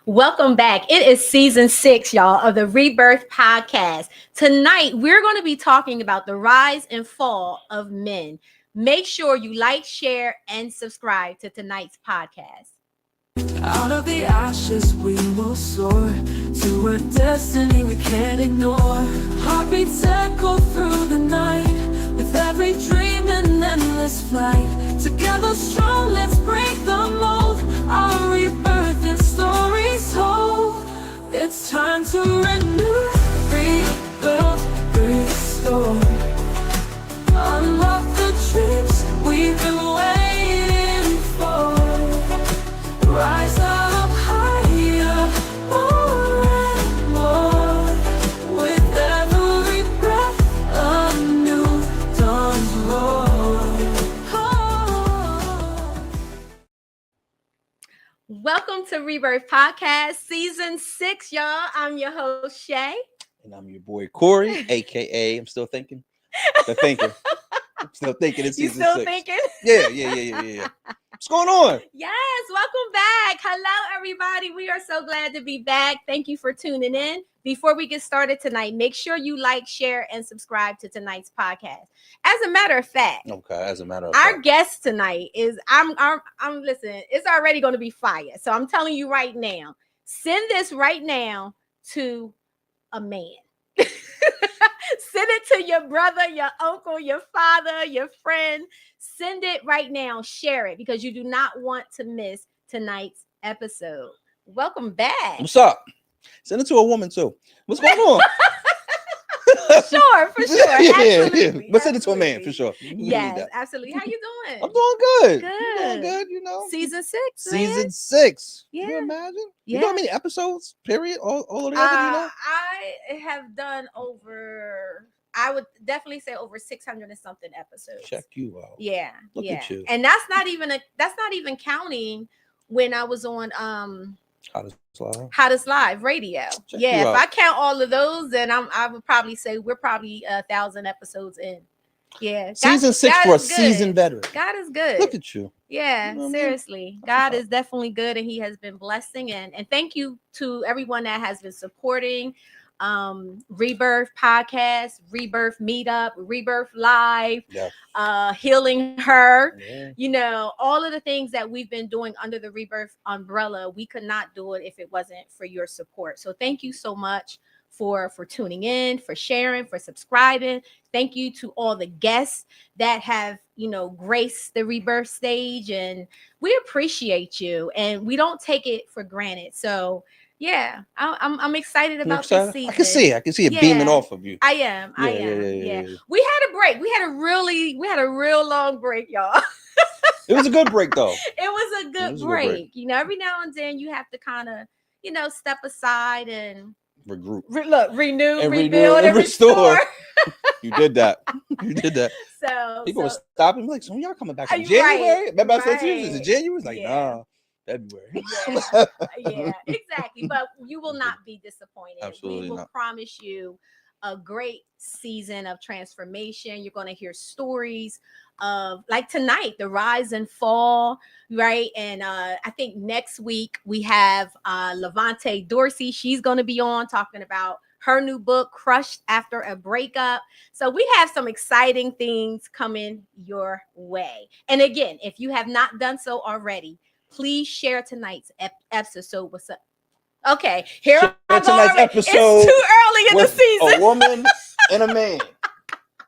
Welcome back. It is season 6, y'all, of the Rebirth podcast. Tonight, we're going to be talking about the rise and fall of men. Make sure you like, share, and subscribe to tonight's podcast. Out of the ashes we will soar to a destiny we can't ignore. Heartbeats echo through the night with every dream and endless flight. Together strong, let's break the mold. Our rebirth and stories told. It's time to renew, rebuild, restore. Unlock the dreams we've been waiting for. Rise up higher, more and more. With every breath, a new dawn's roar. Oh. Welcome to Rebirth podcast, season 6, y'all. I'm your host, Shay. And I'm your boy Corey, aka I'm still thinking. I'm still thinking it's You season still 6. thinking? Yeah. What's going on? Yes, welcome back. Hello, everybody. We are so glad to be back. Thank you for tuning in. Before we get started tonight, make sure you like, share, and subscribe to tonight's podcast. As a matter of fact, our guest tonight is I'm listening. It's already going to be fire. So I'm telling you right now, send this right now to a man. Send it to your brother, your uncle, your father, your friend. Send it right now. Share it because you do not want to miss tonight's episode. Welcome back. What's up? Send it to a woman too. What's going on? For sure. Absolutely. But send it to a man for sure. Yes, absolutely. How you doing? I'm doing good. Good. I'm doing good, you know. Season 6. Season 6. Yeah. Can you imagine? Yeah. You know how many episodes? Period. All of the other, you know? I have done I would definitely say over 600 and something episodes. Check you out. Yeah. Look at you. And that's not even counting when I was on Hottest Live radio. Check If out. I count all of those, then I would probably say we're probably 1,000 episodes in. Yeah. Season 6 God for a is good. seasoned veteran. God is good. Look at you. Yeah, You know what I mean? seriously. That's God what's is definitely good and he has been blessing and thank you to everyone that has been supporting Rebirth podcast, Rebirth meetup, Rebirth live, healing her. Yeah. You know, all of the things that we've been doing under the Rebirth umbrella, we could not do it if it wasn't for your support. So thank you so much for tuning in, for sharing, for subscribing. Thank you to all the guests that have, graced the Rebirth stage, and we appreciate you and we don't take it for granted. So yeah, I'm excited about this season. I can see it beaming off of you. I am. Yeah. We had a break. We had a real long break, y'all. It was a good break though. It was a good break. Every now and then you have to kind of, step aside and regroup. Renew, rebuild, and restore. You did that. So people were stopping like, so when y'all coming back in January? Remember I said to you, is it January? It's like, nah, February. Yeah, exactly. But you will not be disappointed. Absolutely we will not. promise you a great season of transformation. You're going to hear stories of, like tonight, the rise and fall, right? And I think next week we have Levante Dorsey. She's going to be on talking about her new book, Crushed After a Breakup. So we have some exciting things coming your way. And again, if you have not done so already, please share tonight's episode. What's up? Okay, here tonight's episode. It's too early in the season. A woman and a man.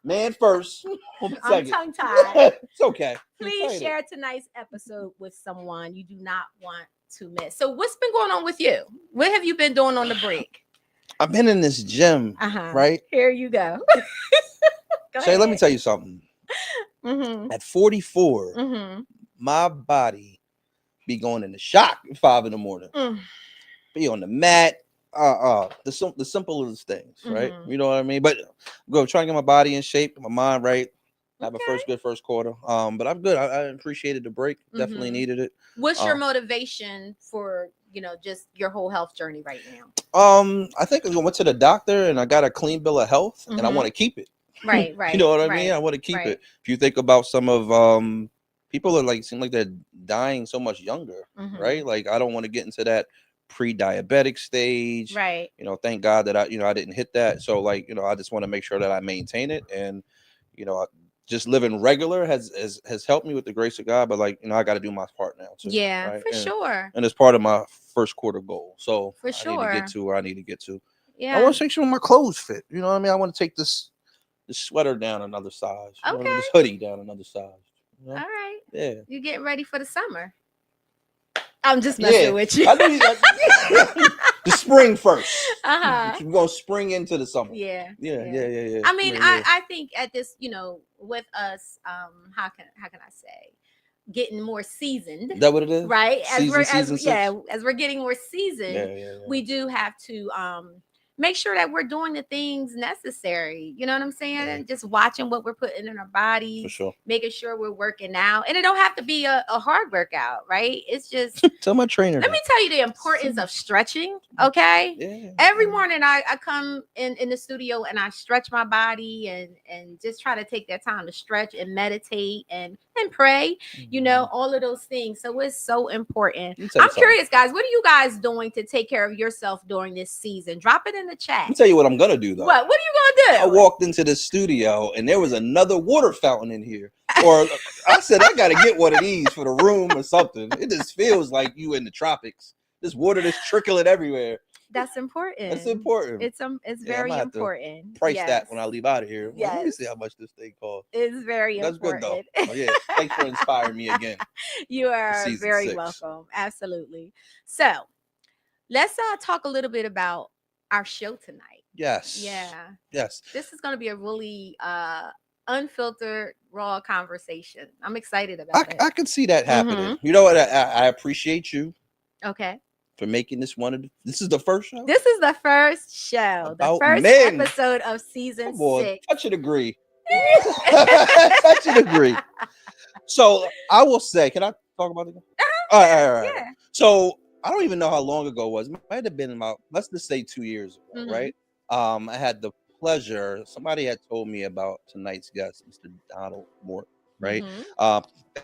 Man first. I'm tongue tied. It's okay. Please share tonight's episode with someone you do not want to miss. So what's been going on with you? What have you been doing on the break? I've been in this gym, right? Here you go. Shay, let me tell you something. Mm-hmm. At 44, my body be going into shock at 5 a.m. Be on the mat. The simplest things, right? You know what I mean? But go try and get my body in shape, my mind right. Have a good first quarter. But I'm good. I appreciated the break. Definitely needed it. What's your motivation for just your whole health journey right now? I think I went to the doctor and I got a clean bill of health, and I want to keep it. Right. You know what I mean? I want to keep it. If you think about some of people seem like they're dying so much younger, right? Like I don't want to get into that pre-diabetic stage. Right. Thank God that I didn't hit that. So like, I just want to make sure that I maintain it. And, just living regular has helped me with the grace of God. But like, I got to do my part now too. Yeah, Right. for sure. And it's part of my first quarter goal. So For I need to get sure. to where I need to get to. Yeah. I want to make sure my clothes fit. You know what I mean? I want to take this sweater down another size. You know what I mean? Okay. This hoodie down another size. All right. Yeah. You getting ready for the summer? I'm just messing with you. I knew the spring first. Uh-huh. We're gonna spring into the summer. Yeah. Yeah. I mean, I think at this, with us, how can I say, getting more seasoned. Is that what it is? Right. Season six? As we're getting more seasoned, we do have to make sure that we're doing the things necessary. You know what I'm saying? And just watching what we're putting in our bodies, For sure. making sure we're working out. And it don't have to be a hard workout, right? It's just tell my trainer. Let me tell you the importance of stretching. Okay. Yeah. Every morning I come in the studio and I stretch my body and just try to take that time to stretch and meditate and pray, all of those things. So it's so important. I'm curious, guys, what are you guys doing to take care of yourself during this season? Drop it in the chat. Let me tell you what I'm gonna do though. What are you gonna do? I walked into the studio and there was another water fountain in here. Or I said I gotta get one of these for the room or something. It just feels like you in the tropics. This water that's trickling everywhere. That's important. That's important. It's very important. Price that when I leave out of here. Yes. Let me see how much this thing costs. It's very important. That's good though. Oh, yeah. Thanks for inspiring me again. You are very welcome. Absolutely. So let's talk a little bit about our show tonight. Yes. Yeah. Yes. This is going to be a really unfiltered, raw conversation. I'm excited about it. I can see that happening. You know what? I appreciate you. Okay. For making this this is the first show? This is the first show. About the first men. episode of season 6. Touch and agree. Touch and agree. So I will say, can I talk about it? All right. Yeah. So I don't even know how long ago it was. It might have been about, let's just say 2 years ago, right? I had the pleasure, somebody had told me about tonight's guest, Mr. Donald Morton, right?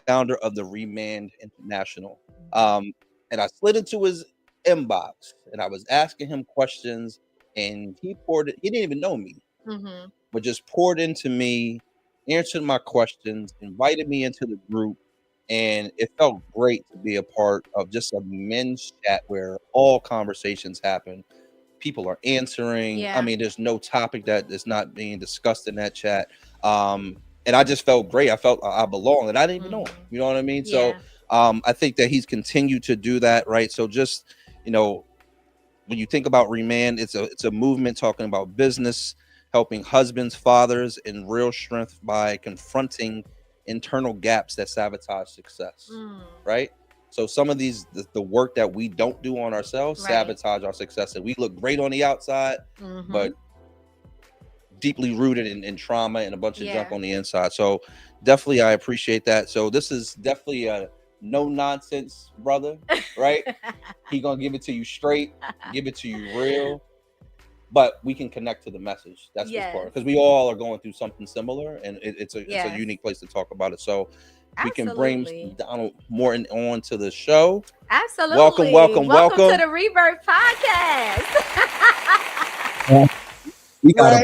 Founder of the Remanned International. And I slid into his inbox and I was asking him questions and he didn't even know me, but just poured into me, answered my questions, invited me into the group. And it felt great to be a part of just a men's chat where all conversations happen. People are answering. Yeah. I mean, there's no topic that is not being discussed in that chat. And I just felt great. I felt I belonged and I didn't even know him. You know what I mean? Yeah. So I think that he's continued to do that, right? So just, when you think about Remand, it's a movement talking about business, helping husbands, fathers in real strength by confronting internal gaps that sabotage success, right? So some of the work that we don't do on ourselves sabotage our success, and we look great on the outside, but deeply rooted in trauma and a bunch of junk on the inside. So definitely I appreciate that. So this is definitely a no nonsense brother, right? He gonna give it to you straight, give it to you real, but we can connect to the message. That's the part, because we all are going through something similar, and it's a unique place to talk about it. So we can bring Donald Morton on to the show. Absolutely. Welcome to the Rebirth Podcast. We got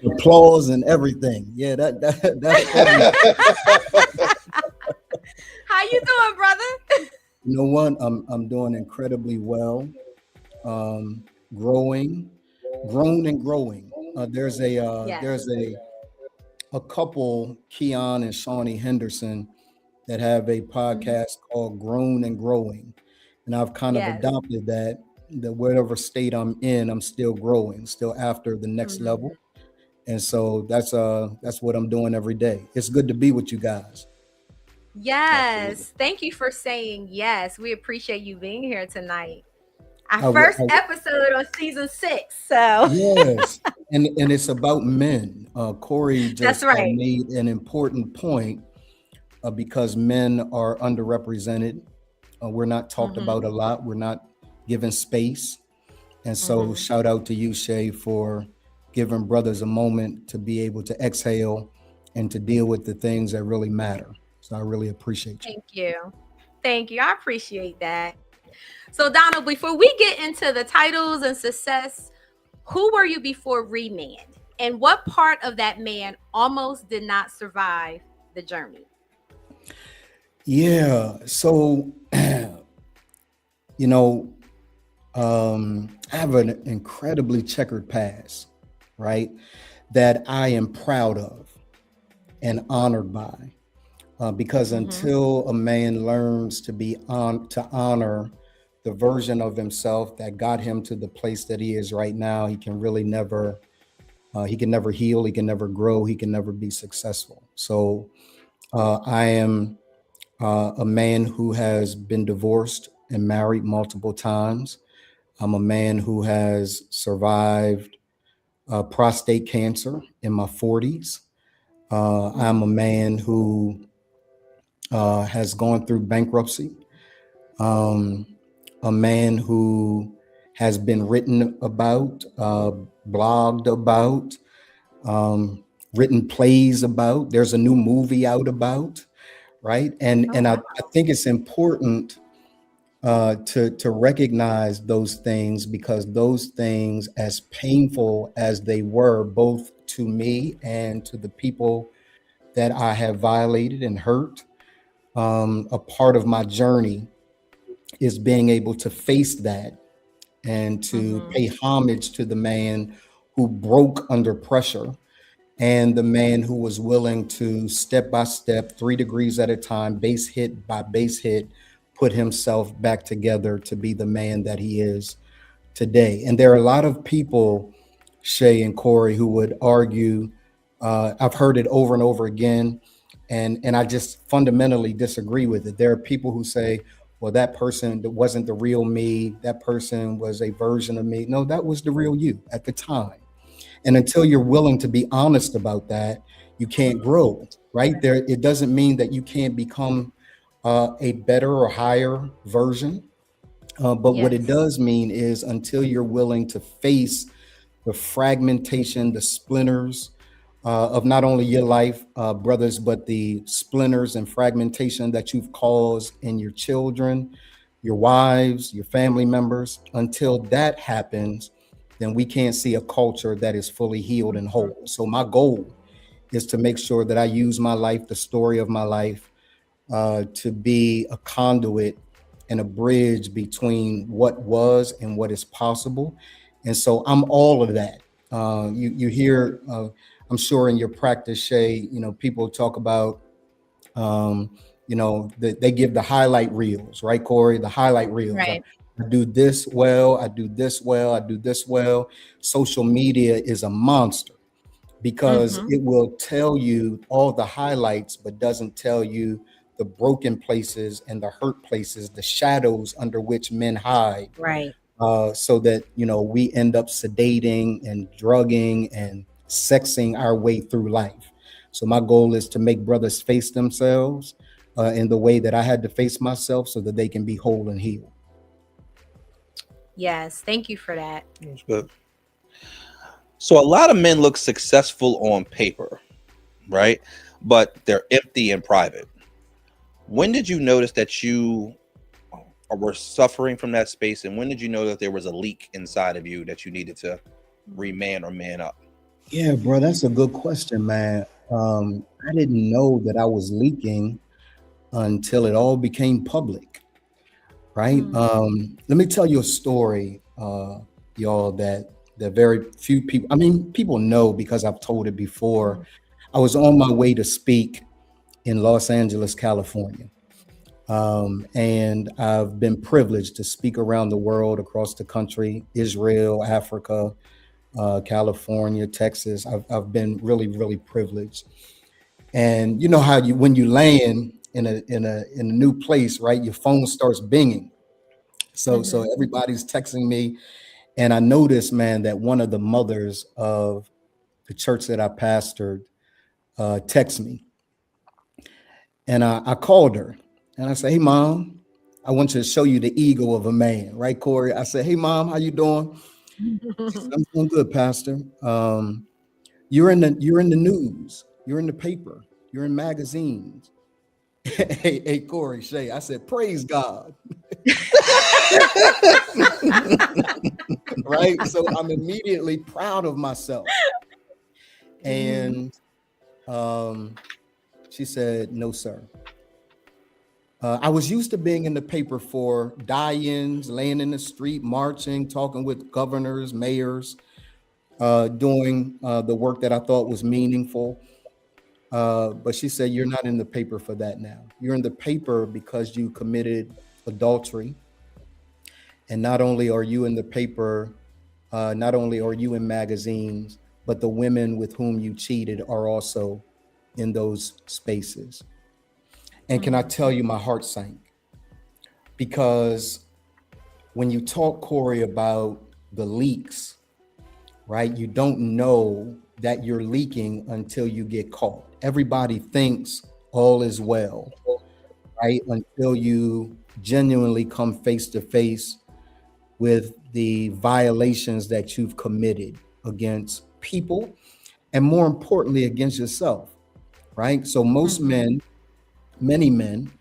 applause and everything. Yeah, that's everything. How you doing, brother? You know what? I'm doing incredibly well. Grown and growing. There's a couple, Keon and Shawnee Henderson, that have a podcast called Grown and Growing, and I've kind of adopted that whatever state I'm in, I'm still growing, still after the next level, and so that's what I'm doing every day. It's good to be with you guys. Yes. Absolutely. Thank you for saying yes. We appreciate you being here tonight. Our first episode on season 6. So yes, and it's about men. Corey just made an important point because men are underrepresented. We're not talked about a lot. We're not given space, and so shout out to you, Shay, for giving brothers a moment to be able to exhale and to deal with the things that really matter. So I really appreciate you. Thank you. I appreciate that. So, Donald, before we get into the titles and success, who were you before Remanned? And what part of that man almost did not survive the journey? Yeah. So, you know, I have an incredibly checkered past, right? That I am proud of and honored by. Because until a man learns to honor the version of himself that got him to the place that he is right now, he can really never heal, he can never grow, he can never be successful. So I am a man who has been divorced and married multiple times. I'm a man who has survived prostate cancer in my 40s. I'm a man who has gone through bankruptcy. A man who has been written about, blogged about, written plays about. There's a new movie out about, right? And I think it's important to recognize those things, because those things, as painful as they were, both to me and to the people that I have violated and hurt, a part of my journey is being able to face that and to pay homage to the man who broke under pressure, and the man who was willing to step by step, 3 degrees at a time, base hit by base hit, put himself back together to be the man that he is today. And there are a lot of people, Shay and Corey, who would argue, I've heard it over and over again, and I just fundamentally disagree with it. There are people who say, well, that person wasn't the real me. That person was a version of me. No, that was the real you at the time. And until you're willing to be honest about that, you can't grow, right? There, it doesn't mean that you can't become a better or higher version. But what it does mean is, until you're willing to face the fragmentation, the splinters of not only your life, brothers, but the splinters and fragmentation that you've caused in your children, your wives, your family members, until that happens, then we can't see a culture that is fully healed and whole. So my goal is to make sure that I use my life, the story of my life, to be a conduit and a bridge between what was and what is possible. And so I'm all of that. You hear, I'm sure in your practice, Shay, people talk about, they give the highlight reels, right, Corey? The highlight reels. Right. I do this well, I do this well, I do this well. Social media is a monster, because it will tell you all the highlights, but doesn't tell you the broken places and the hurt places, the shadows under which men hide. Right. So that, we end up sedating and drugging and sexing our way through life. So my goal is to make brothers face themselves in the way that I had to face myself, so that they can be whole and healed. Yes, thank you for that. That's good. So a lot of men look successful on paper, right? But they're empty in private. When did you notice that you were suffering from that space? And when did you know that there was a leak inside of you that you needed to remand or man up? Yeah, bro, that's a good question, man. I didn't know that I was leaking until it all became public, right? Let me tell you a story, y'all, that very few people, people know because I've told it before. I was on my way to speak in Los Angeles, California. And I've been privileged to speak around the world, across the country, Israel, Africa, California, Texas. I've been really, really privileged. And you know how when you land in a new place, right, your phone starts binging. So everybody's texting me. And I noticed, man, that one of the mothers of the church that I pastored texted me. And I called her and I said, hey, Mom, I want to show you the ego of a man. Right, Corey? I said, hey, Mom, how you doing? She said, I'm doing good, Pastor. You're in the news. You're in the paper. You're in magazines. Hey, Corey, Shay, I said, praise God. Right? So I'm immediately proud of myself. And she said, no, sir. I was used to being in the paper for die-ins, laying in the street, marching, talking with governors, mayors, doing the work that I thought was meaningful. But she said, you're not in the paper for that now. You're in the paper because you committed adultery. And not only are you in the paper, not only are you in magazines, but the women with whom you cheated are also in those spaces. And can I tell you, my heart sank, because when you talk, Corey, about the leaks, right? You don't know that you're leaking until you get caught. Everybody thinks all is well, right? Until you genuinely come face to face with the violations that you've committed against people, and more importantly, against yourself, right? So most men, many men,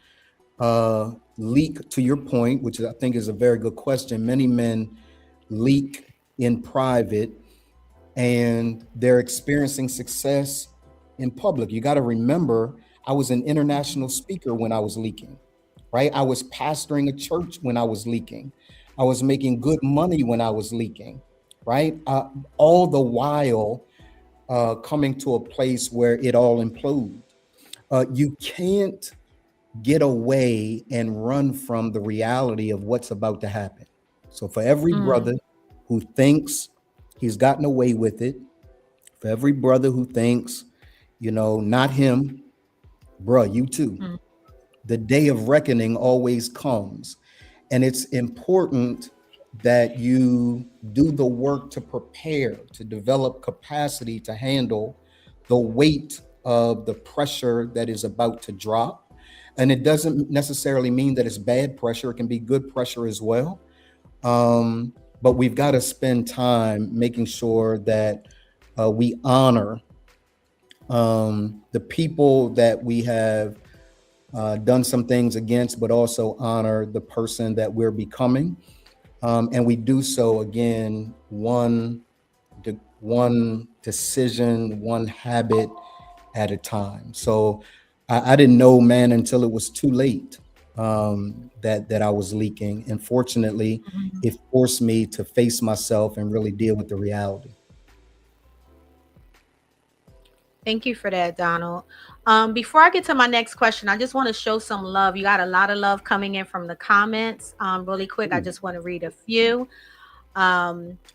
leak, to your point, which I think is a very good question. Many men leak in private and they're experiencing success in public. You got to remember, I was an international speaker when I was leaking, right? I was pastoring a church when I was leaking. I was making good money when I was leaking, right? All the while coming to a place where it all implodes. You can't get away and run from the reality of what's about to happen. So for every brother who thinks he's gotten away with it, for every brother who thinks, you know, not him, bruh, you too. The day of reckoning always comes. And it's important that you do the work to prepare, to develop capacity to handle the weight of the pressure that is about to drop. And it doesn't necessarily mean that it's bad pressure. It can be good pressure as well. But we've got to spend time making sure that we honor the people that we have done some things against, but also honor the person that we're becoming. And we do so, again, one decision, one habit at a time. So I didn't know, man, until it was too late, that I was leaking. And fortunately, it forced me to face myself and really deal with the reality. Thank you for that, Donald. Before I get to my next question, I just want to show some love. You got a lot of love coming in from the comments. Really quick, I just want to read a few.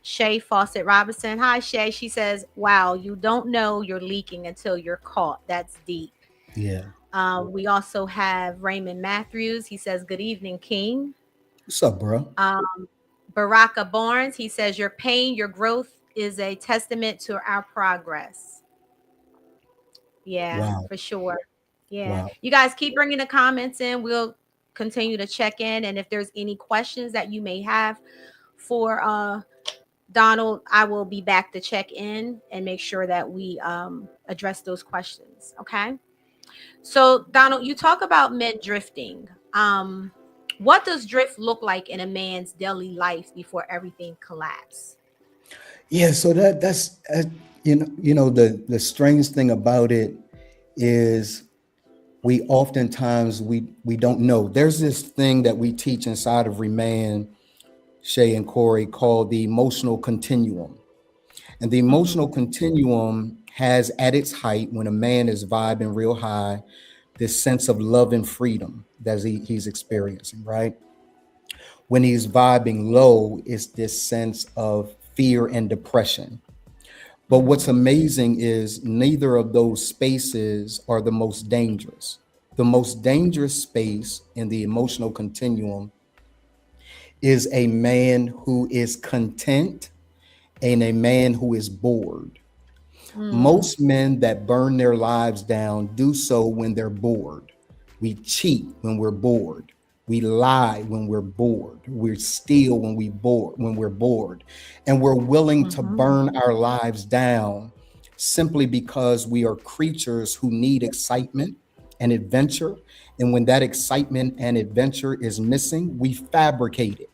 Shay Fawcett Robinson. Hi, Shay. She says, wow, you don't know you're leaking until you're caught. That's deep. Yeah. We also have Raymond Matthews. He says, good evening, King. What's up, bro? Baraka Barnes. He says, your pain, your growth is a testament to our progress. Yeah, wow. For sure. Yeah. Wow. You guys keep bringing the comments in. We'll continue to check in. And if there's any questions that you may have for Donald, I will be back to check in and make sure that we address those questions. Okay. So, Donald, you talk about men drifting. What does drift look like in a man's daily life before everything collapses? Yeah, so that's the strange thing about it is we oftentimes we don't know. There's this thing that we teach inside of Remanned, Shay and Corey, called the emotional continuum. And the emotional continuum has at its height, when a man is vibing real high, this sense of love and freedom that he's experiencing, right? When he's vibing low, it's this sense of fear and depression. But what's amazing is neither of those spaces are the most dangerous. The most dangerous space in the emotional continuum is a man who is content and a man who is bored. Most men that burn their lives down do so when they're bored. We cheat when we're bored. We lie when we're bored. We steal when we're bored. And we're willing to burn our lives down simply because we are creatures who need excitement and adventure. And when that excitement and adventure is missing, we fabricate it,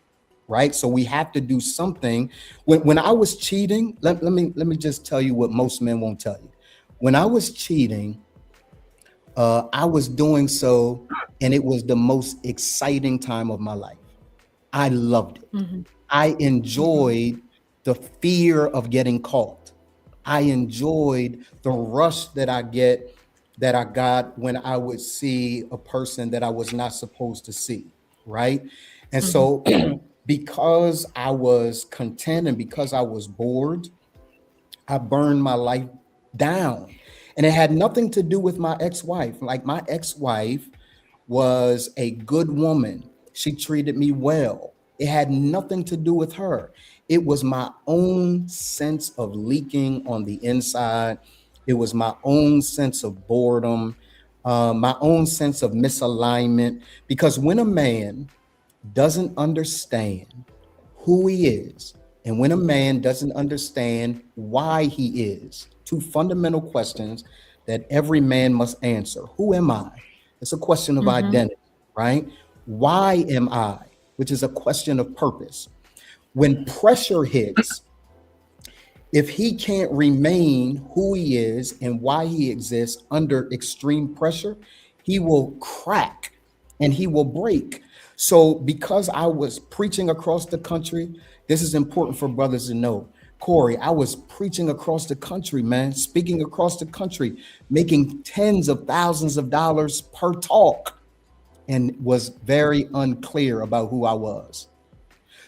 right? So we have to do something. When I was cheating, let me just tell you what most men won't tell you. When I was cheating, I was doing so, and it was the most exciting time of my life. I loved it. Mm-hmm. I enjoyed the fear of getting caught. I enjoyed the rush that I got when I would see a person that I was not supposed to see, right? And so because I was content and because I was bored, I burned my life down. And it had nothing to do with my ex-wife. Like, my ex-wife was a good woman. She treated me well. It had nothing to do with her. It was my own sense of leaking on the inside. It was my own sense of boredom, my own sense of misalignment. Because when a man doesn't understand who he is, and when a man doesn't understand why he is, two fundamental questions that every man must answer. Who am I? It's a question of identity, right? Why am I? Which is a question of purpose. When pressure hits, if he can't remain who he is and why he exists under extreme pressure, he will crack and he will break. So because I was preaching across the country, this is important for brothers to know. Corey, I was preaching across the country, man, speaking across the country, making tens of thousands of dollars per talk, and was very unclear about who I was.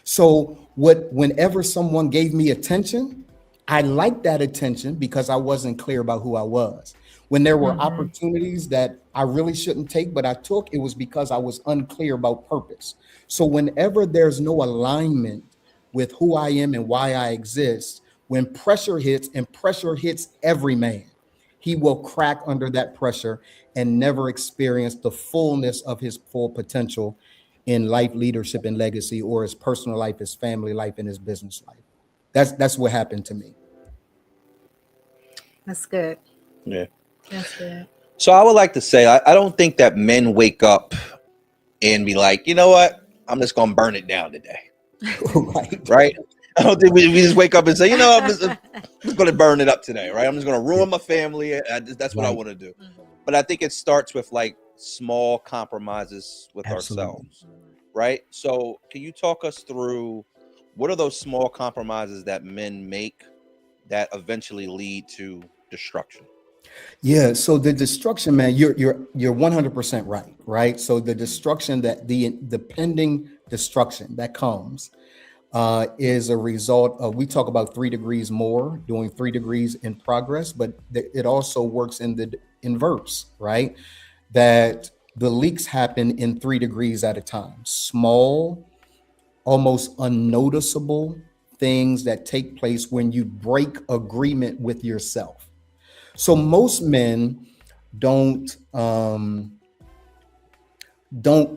So whenever someone gave me attention, I liked that attention because I wasn't clear about who I was. When there were opportunities that I really shouldn't take, but I took, it was because I was unclear about purpose. So whenever there's no alignment with who I am and why I exist, when pressure hits, and pressure hits every man, he will crack under that pressure and never experience the fullness of his full potential in life, leadership, and legacy, or his personal life, his family life, and his business life. That's what happened to me. That's good. Yeah. That's good. So I would like to say, I don't think that men wake up and be like, you know what, I'm just going to burn it down today. Right? I don't think we just wake up and say, you know, I'm just going to burn it up today, right? I'm just going to ruin my family. That's what I want to do. But I think it starts with like small compromises with ourselves, right? So can you talk us through what are those small compromises that men make that eventually lead to destruction? Yeah, so the destruction, man, you're 100% right? So the destruction, that the pending destruction that comes is a result of, we talk about 3 degrees more, doing 3 degrees in progress, but it also works in the inverse, right? That the leaks happen in 3 degrees at a time. Small, almost unnoticeable things that take place when you break agreement with yourself. So most men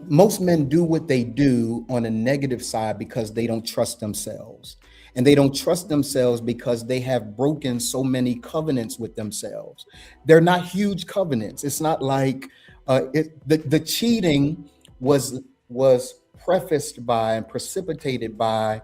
most men do what they do on a negative side because they don't trust themselves. And they don't trust themselves because they have broken so many covenants with themselves. They're not huge covenants. It's not like the cheating was prefaced by and precipitated by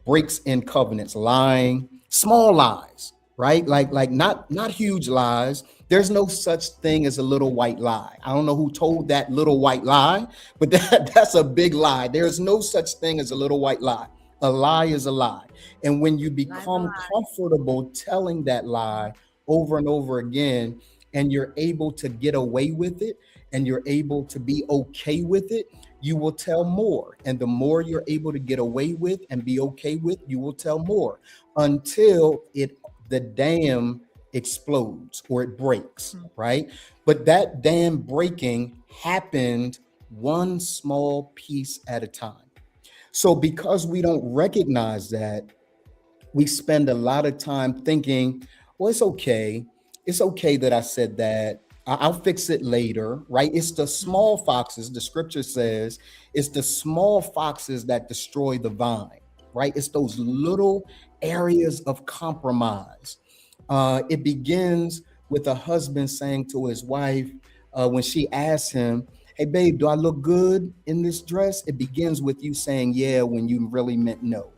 breaks in covenants, lying, small lies, right? Like not huge lies. There's no such thing as a little white lie. I don't know who told that little white lie, but that's a big lie. There's no such thing as a little white lie. A lie is a lie. And when you become comfortable telling that lie over and over again, and you're able to get away with it, and you're able to be okay with it, you will tell more. And the more you're able to get away with and be okay with, you will tell more until the dam explodes or it breaks, right? But that dam breaking happened one small piece at a time. So because we don't recognize that, we spend a lot of time thinking, well, it's okay. It's okay that I said that. I'll fix it later, right? It's the small foxes, the scripture says, it's the small foxes that destroy the vine, right? It's those little areas of compromise. It begins with a husband saying to his wife, when she asks him, hey, babe, do I look good in this dress? It begins with you saying, yeah, when you really meant no.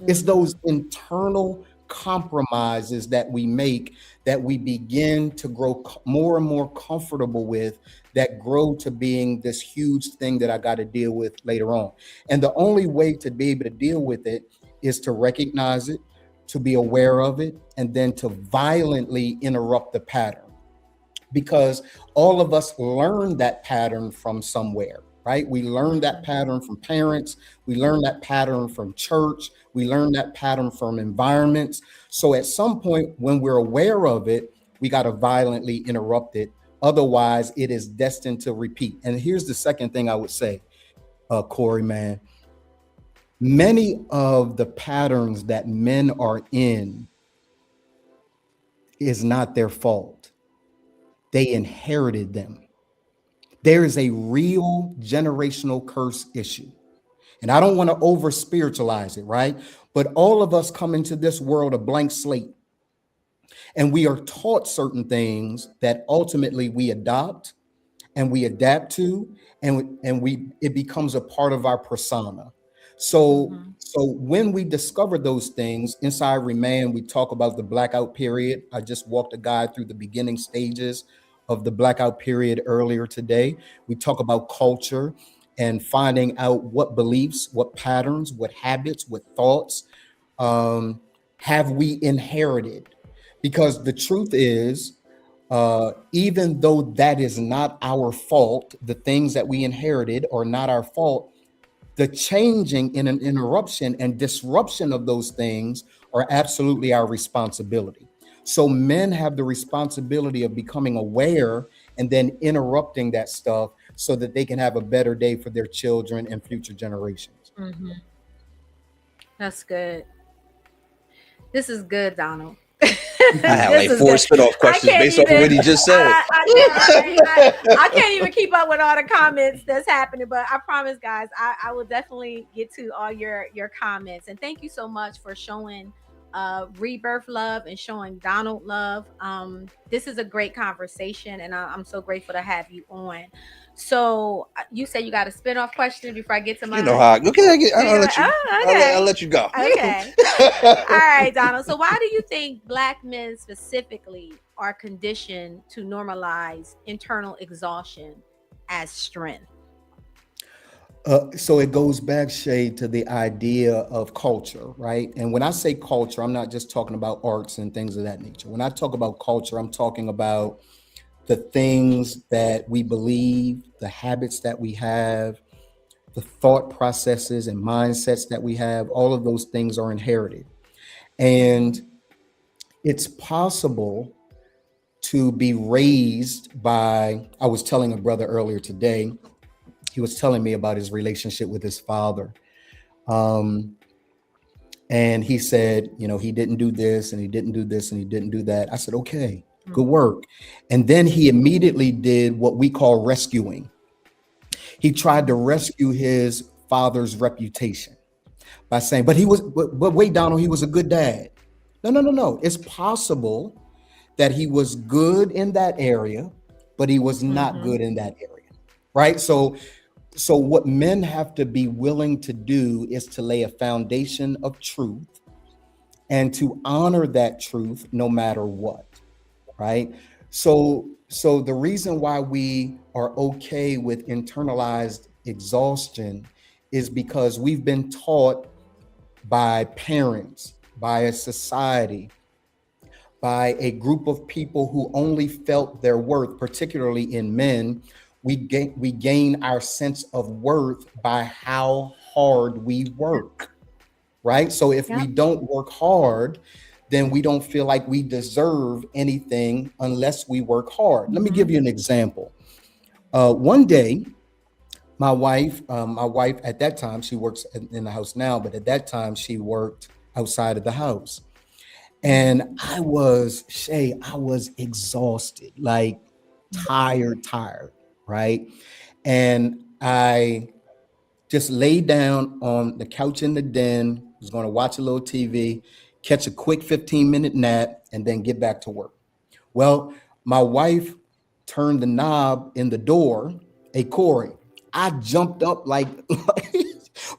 It's those internal compromises that we make that we begin to grow more and more comfortable with, that grow to being this huge thing that I got to deal with later on. And the only way to be able to deal with it is to recognize it, to be aware of it, and then to violently interrupt the pattern. Because all of us learn that pattern from somewhere, right? We learn that pattern from parents. We learn that pattern from church. We learn that pattern from environments. So at some point when we're aware of it, we got to violently interrupt it. Otherwise, it is destined to repeat. And here's the second thing I would say, Corey, man. Many of the patterns that men are in is not their fault. They inherited them. There is a real generational curse issue. And I don't want to over spiritualize it, right? But all of us come into this world a blank slate. And we are taught certain things that ultimately we adopt and we adapt to, and it becomes a part of our persona. So when we discover those things inside Remanned, we talk about the blackout period. I just walked a guy through the beginning stages of the blackout period earlier today. We talk about culture and finding out what beliefs, what patterns, what habits, what thoughts have we inherited. Because the truth is, even though that is not our fault, the things that we inherited are not our fault, the changing in an interruption and disruption of those things are absolutely our responsibility. So men have the responsibility of becoming aware and then interrupting that stuff so that they can have a better day for their children and future generations. That's good. This is good, Donald. I have like 4 spinoff questions based off of what he just said. I can't even keep up with all the comments that's happening, but I promise, guys, I will definitely get to all your comments. And thank you so much for showing Rebirth love and showing Donald love. This is a great conversation, and I'm so grateful to have you on. So you said you got a spinoff question before I get to mine. You know how? Okay, I'll let you go. Okay. All right, Donald. So why do you think Black men specifically are conditioned to normalize internal exhaustion as strength? So it goes back, Shay, to the idea of culture, right? And when I say culture, I'm not just talking about arts and things of that nature. When I talk about culture, I'm talking about the things that we believe, the habits that we have, the thought processes and mindsets that we have. All of those things are inherited. And it's possible to be raised by, I was telling a brother earlier today, he was telling me about his relationship with his father. And he said, he didn't do this and he didn't do this and he didn't do that. I said, okay, good work. And then he immediately did what we call rescuing. He tried to rescue his father's reputation by saying, but wait, Donald, he was a good dad. No. It's possible that he was good in that area, but he was not good in that area, right? So what men have to be willing to do is to lay a foundation of truth and to honor that truth no matter what, right? So the reason why we are okay with internalized exhaustion is because we've been taught by parents, by a society, by a group of people who only felt their worth, particularly in men. We gain our sense of worth by how hard we work, right? So if we don't work hard, then we don't feel like we deserve anything unless we work hard. Let me give you an example. One day, my wife at that time, she works in the house now, but at that time she worked outside of the house. And I was exhausted, like tired, right? And I just laid down on the couch in the den, was going to watch a little TV, catch a quick 15-minute nap, and then get back to work. Well, my wife turned the knob in the door. Hey, Corey, I jumped up like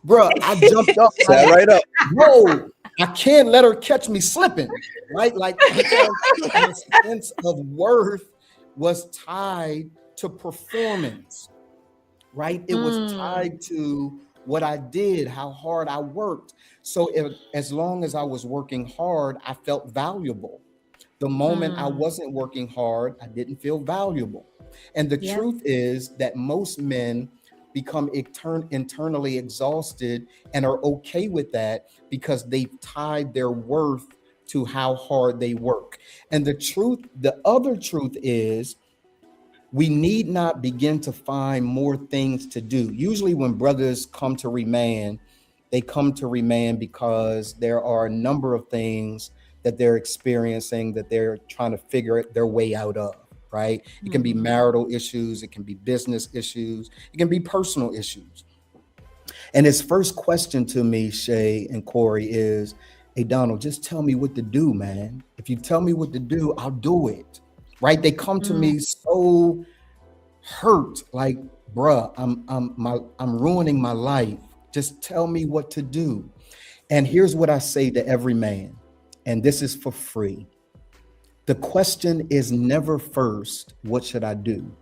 bruh, I jumped up Sat right up. no, I can't let her catch me slipping, right? Like, because my sense of worth was tied to performance, right? It was tied to what I did, how hard I worked. So as long as I was working hard, I felt valuable. The moment I wasn't working hard, I didn't feel valuable. And the truth is that most men become internally exhausted and are okay with that because they've tied their worth to how hard they work. And the other truth is, we need not begin to find more things to do. Usually when brothers come to Remanned, they come to Remanned because there are a number of things that they're experiencing that they're trying to figure their way out of, right? It can be marital issues, it can be business issues, it can be personal issues. And his first question to me, Shay and Corey, is, hey, Donald, just tell me what to do, man. If you tell me what to do, I'll do it, right? They come to me so hurt, like, bruh, I'm ruining my life. Just tell me what to do. And here's what I say to every man, and this is for free. The question is never first, what should I do?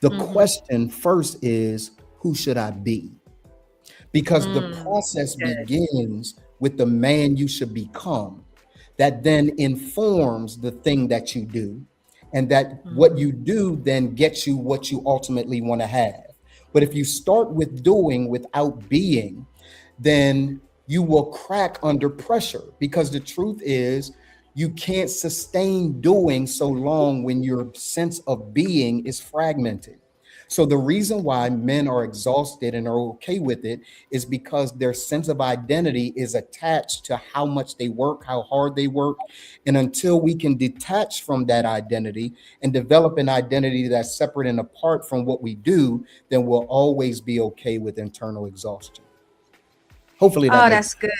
The question first is, who should I be? Because the process begins with the man you should become, that then informs the thing that you do, and that what you do then gets you what you ultimately want to have. But if you start with doing without being, then you will crack under pressure, because the truth is you can't sustain doing so long when your sense of being is fragmented. So the reason why men are exhausted and are okay with it is because their sense of identity is attached to how much they work, how hard they work. And until we can detach from that identity and develop an identity that's separate and apart from what we do, then we'll always be okay with internal exhaustion. Hopefully that's good.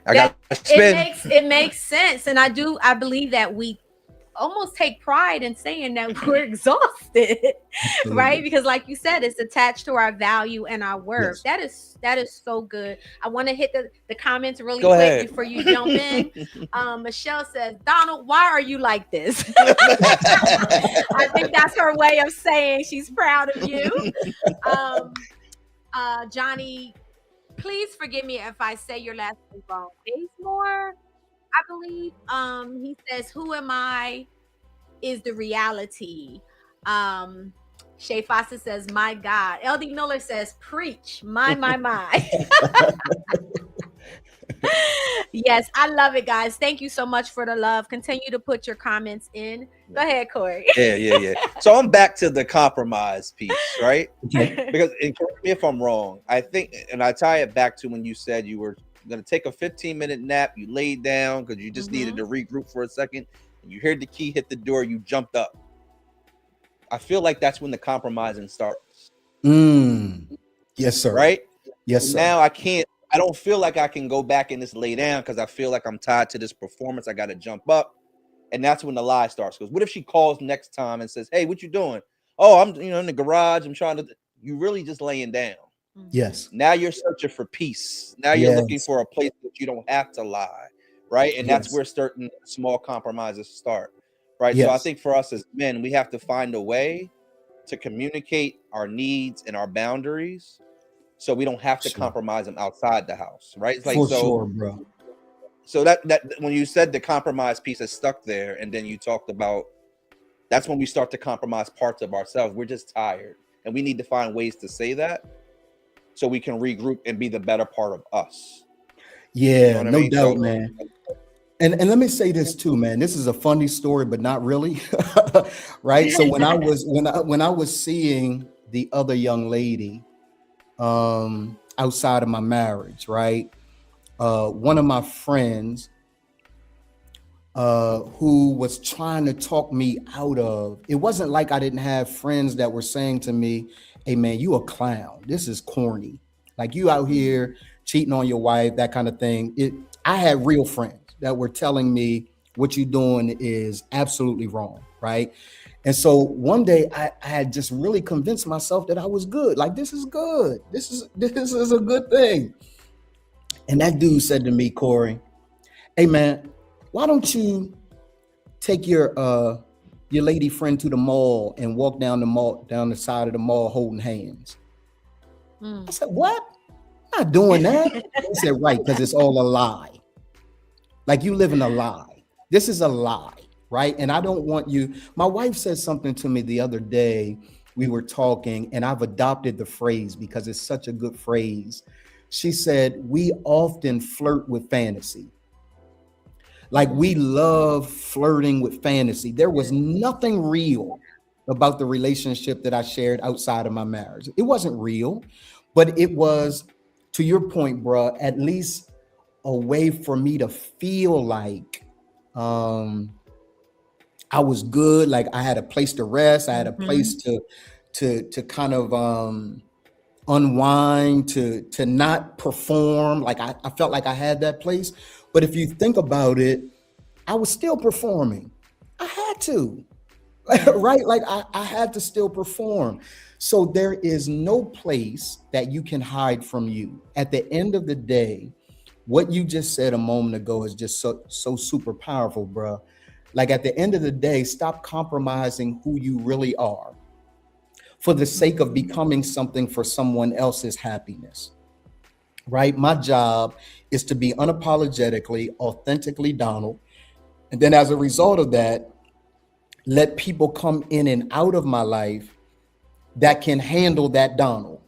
It makes sense. And I believe that we almost take pride in saying that we're exhausted, right? Because like you said, it's attached to our value and our worth. Yes. That is so good. I want to hit the comments really quick before you jump in. Michelle says, Donald, why are you like this? I think that's her way of saying she's proud of you. Johnny, please forgive me if I say your last name wrong. Bazemore, I believe. He says, who am I is the reality. Shay Foster says, my God. LD Miller says, preach. My. Yes, I love it, guys. Thank you so much for the love. Continue to put your comments in. Go ahead, Corey. Yeah. So I'm back to the compromise piece, right? Because, and correct me if I'm wrong, I think, and I tie it back to when you said you were going to take a 15-minute nap, you laid down because you just needed to regroup for a second, and you heard the key hit the door, you jumped up. I feel like that's when the compromising starts. Yes, sir. Right? Yes, sir. Now I don't feel like I can go back and just lay down because I feel like I'm tied to this performance. I got to jump up. And that's when the lie starts. Because what if she calls next time and says, hey, what you doing? Oh, I'm in the garage. I'm trying to. You really just laying down. Yes. Now you're searching for peace. Now you're looking for a place that you don't have to lie. Right. And that's where certain small compromises start. Right. So I think for us as men, we have to find a way to communicate our needs and our boundaries so we don't have to compromise them outside the house. Right. It's like, sure, bro. So that when you said the compromise piece is stuck there, and then you talked about that's when we start to compromise parts of ourselves. We're just tired, and we need to find ways to say that so we can regroup and be the better part of us. Yeah, no doubt, man. And let me say this too, man. This is a funny story, but not really, right? So when I was seeing the other young lady outside of my marriage, right? One of my friends who was trying to talk me out of, it wasn't like I didn't have friends that were saying to me, hey man, you a clown. This is corny. Like you out here cheating on your wife, that kind of thing. I had real friends that were telling me what you're doing is absolutely wrong, right? And so one day I had just really convinced myself that I was good. Like, this is good. This is a good thing. And that dude said to me, Corey, hey man, why don't you take your lady friend to the mall and walk down the side of the mall holding hands? I said, what? I'm not doing that. He said, right, because it's all a lie. Like, you live in a lie. This is a lie, right? And I don't want you. My wife said something to me the other day. We were talking, and I've adopted the phrase because it's such a good phrase. She said, we often flirt with fantasy. Like, we love flirting with fantasy. There was nothing real about the relationship that I shared outside of my marriage. It wasn't real, but it was, to your point, bro, at least a way for me to feel like I was good. Like, I had a place to rest. I had a place to kind of unwind, to not perform. Like, I felt like I had that place. But if you think about it, I was still performing. I had to, right? Like, I had to still perform. So there is no place that you can hide from you. At the end of the day, what you just said a moment ago is just so super powerful, bro. Like, at the end of the day, stop compromising who you really are for the sake of becoming something for someone else's happiness, right? My job is to be unapologetically, authentically Donald. And then as a result of that, let people come in and out of my life that can handle that Donald.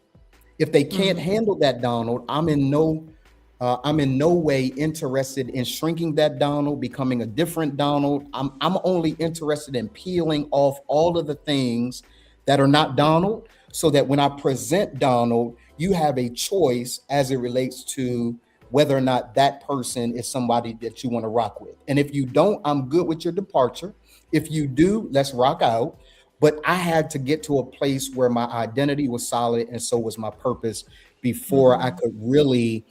If they can't handle that Donald, I'm in no way interested in shrinking that Donald, becoming a different Donald. I'm only interested in peeling off all of the things that are not Donald, so that when I present Donald, you have a choice as it relates to whether or not that person is somebody that you want to rock with. And if you don't, I'm good with your departure. If you do, let's rock out. But I had to get to a place where my identity was solid, and so was my purpose, before I could really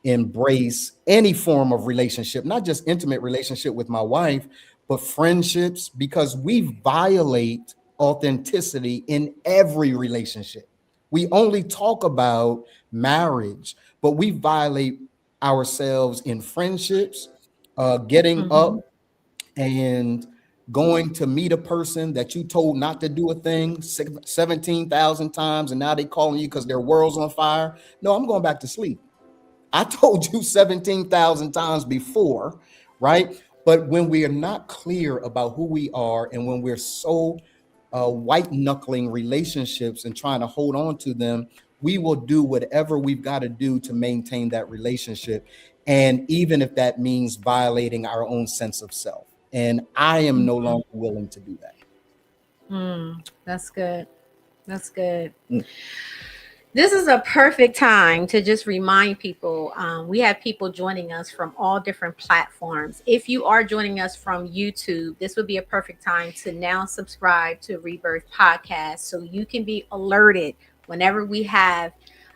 embrace any form of relationship, not just intimate relationship with my wife, but friendships, because we violate authenticity in every relationship. We only talk about marriage, but we violate ourselves in friendships, getting up and going to meet a person that you told not to do a thing 17,000 times, and now they calling you because their world's on fire. No, I'm going back to sleep. I told you 17,000 times before, right? But when we are not clear about who we are, and when we're so white knuckling relationships and trying to hold on to them, we will do whatever we've got to do to maintain that relationship. And even if that means violating our own sense of self. And I am no longer willing to do that. That's good. That's good. This is a perfect time to just remind people. We have people joining us from all different platforms. If you are joining us from YouTube, this would be a perfect time to now subscribe to Rebirth Podcast, so you can be alerted whenever we have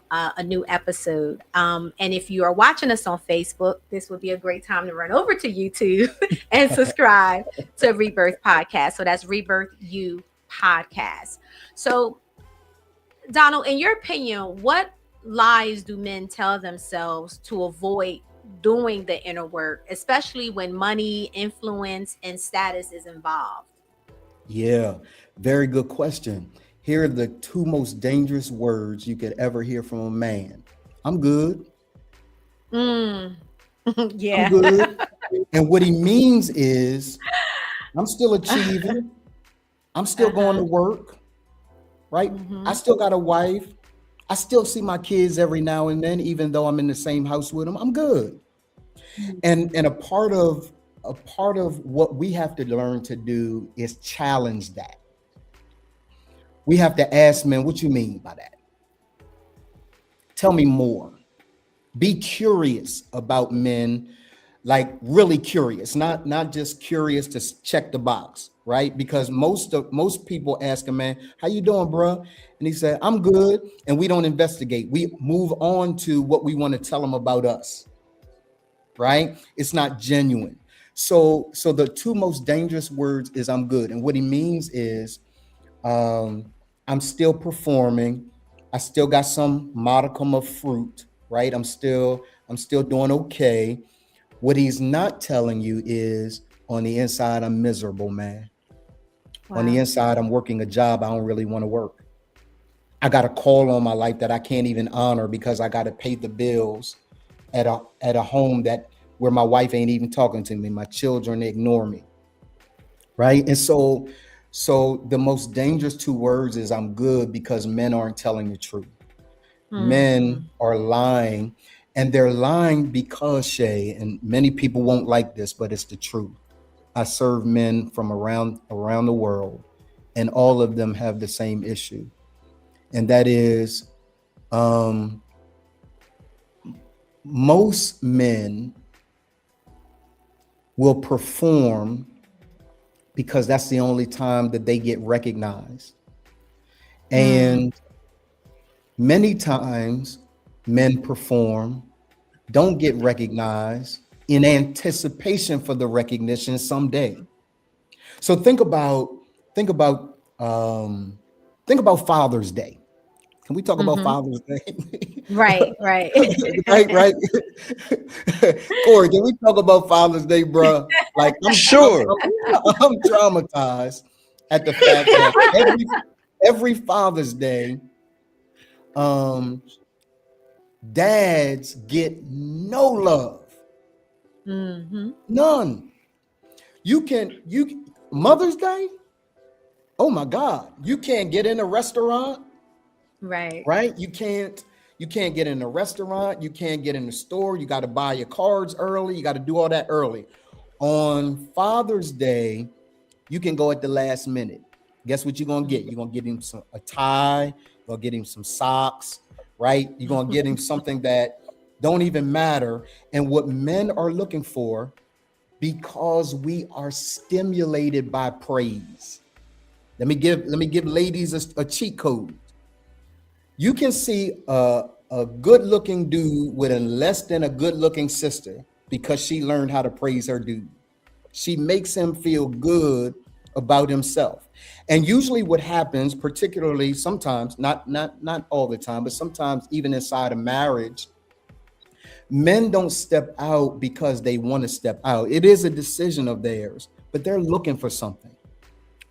a new episode. And if you are watching us on Facebook, this would be a great time to run over to YouTube and subscribe to Rebirth Podcast. So that's Rebirth U Podcast. So, Donald, in your opinion, what lies do men tell themselves to avoid doing the inner work, especially when money, influence, and status is involved? Yeah, very good question. Here are the two most dangerous words you could ever hear from a man. I'm good. Yeah. I'm good. And what he means is, I'm still achieving. I'm still going to work, right? I still got a wife. I still see my kids every now and then, even though I'm in the same house with them. I'm good. And a part of what we have to learn to do is challenge that. We have to ask men, what you mean by that? Tell me more. Be curious about men, like really curious, not just curious to check the box, right? Because most people ask a man, how you doing, bro? And he said, I'm good. And we don't investigate. We move on to what we want to tell them about us, right? It's not genuine. So the two most dangerous words is I'm good. And what he means is I'm still performing. I still got some modicum of fruit, right? I'm still doing okay. What he's not telling you is on the inside, I'm miserable, man. Wow. On the inside, I'm working a job I don't really want to work. I got a call on my life that I can't even honor because I got to pay the bills at a home where my wife ain't even talking to me. My children ignore me, right? And so the most dangerous two words is I'm good, because men aren't telling the truth. Mm-hmm. Men are lying, and they're lying because, Shay, and many people won't like this, but it's the truth. I serve men from around the world, and all of them have the same issue. And that is, most men will perform because that's the only time that they get recognized. And many times men perform, don't get recognized in anticipation for the recognition someday. So think about Father's Day. Can we talk about Father's Day? Right. right. Corey, can we talk about Father's Day, bro? Like, I'm traumatized at the fact that every Father's Day, dads get no love. None. Mother's Day, oh my God, you can't get in a restaurant. Right. You can't get in a restaurant. You can't get in the store. You got to buy your cards early. You got to do all that early. On Father's Day, you can go at the last minute. Guess what you're going to get? You're going to get him a tie. You're going to get him some socks, right? You're going to get him something that don't even matter. And what men are looking for, because we are stimulated by praise. Let me give ladies a cheat code. You can see a good-looking dude with a less than a good-looking sister because she learned how to praise her dude. She makes him feel good about himself. And usually what happens, particularly sometimes, not all the time, but sometimes even inside a marriage, men don't step out because they want to step out. It is a decision of theirs, but they're looking for something.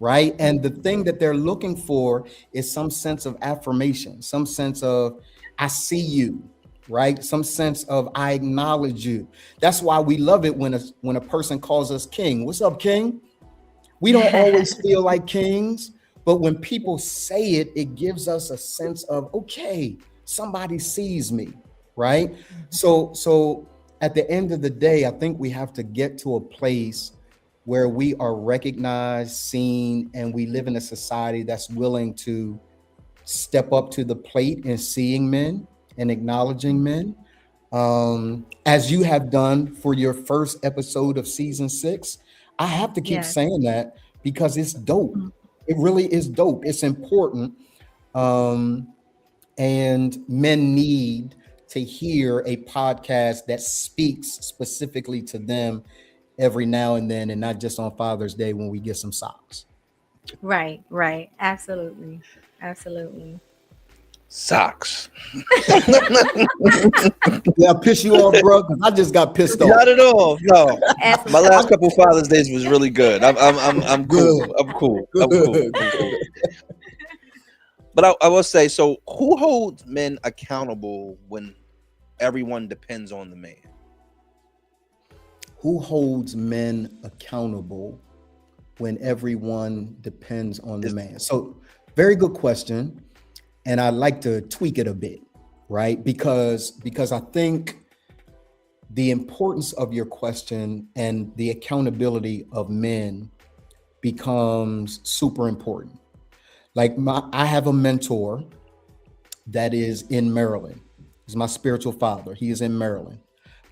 Right. And the thing that they're looking for is some sense of affirmation, some sense of I see you, right? Some sense of I acknowledge you. That's why we love it when a person calls us king. What's up, king? We don't always feel like kings, but when people say it, it gives us a sense of, okay, somebody sees me, right? So at the end of the day, I think we have to get to a place where we are recognized, seen, and we live in a society that's willing to step up to the plate in seeing men and acknowledging men, as you have done for your first episode of season 6. I have to keep saying that because it's dope. It really is dope. It's important. And men need to hear a podcast that speaks specifically to them every now and then, and not just on Father's Day when we get some socks. Right. Absolutely. Socks. Yeah, I piss you off, bro. I just got pissed off. Not at all. No, my last couple of Father's Days was really good. I'm cool. I'm cool. But I will say, so who holds men accountable when everyone depends on the man? Who holds men accountable when everyone depends on the man? So very good question. And I'd like to tweak it a bit, right? Because I think the importance of your question and the accountability of men becomes super important. Like I have a mentor that is in Maryland. He's my spiritual father. He is in Maryland.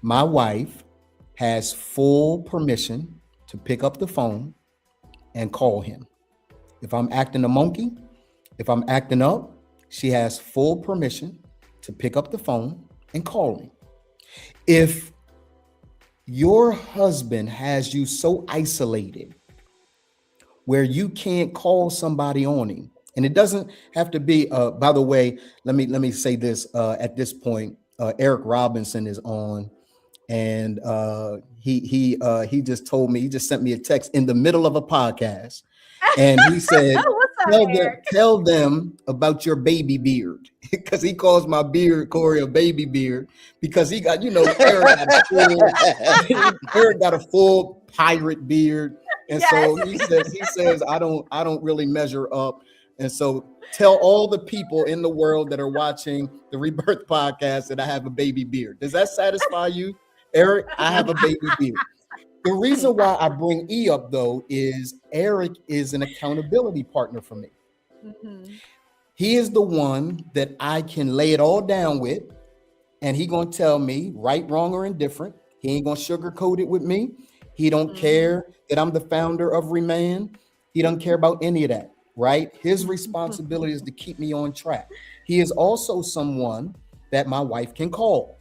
My wife has full permission to pick up the phone and call him. If I'm acting a monkey, if I'm acting up, she has full permission to pick up the phone and call me. If your husband has you so isolated where you can't call somebody on him. And it doesn't have to be, by the way, let me say this at this point, Eric Robinson is on, and he just told me, he just sent me a text in the middle of a podcast, and he said, tell them about your baby beard, because he calls my beard, Corey, a baby beard, because he got, Eric got a full pirate beard. And so he says, I don't really measure up. And so tell all the people in the world that are watching the Rebirth podcast that I have a baby beard. Does that satisfy you, Eric? I have a baby beard. The reason why I bring E up, though, is Eric is an accountability partner for me. Mm-hmm. He is the one that I can lay it all down with, and he gonna tell me right, wrong, or indifferent. He ain't gonna sugarcoat it with me. He don't care that I'm the founder of Remanned. He doesn't care about any of that, right? His responsibility is to keep me on track. He is also someone that my wife can call,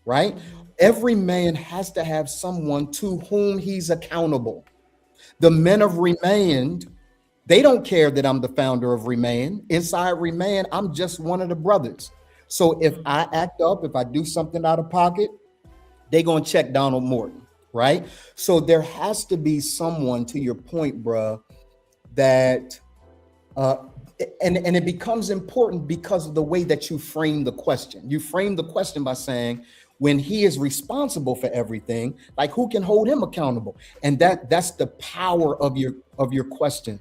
right? Every man has to have someone to whom he's accountable. The men of Remanned, they don't care that I'm the founder of Remanned. Inside Remanned, I'm just one of the brothers. So if I act up, if I do something out of pocket, they gonna check Donald Morton. Right. So there has to be someone, to your point, bruh, that and it becomes important because of the way that you frame the question. You frame the question by saying, when he is responsible for everything, like, who can hold him accountable? And that's the power of your question.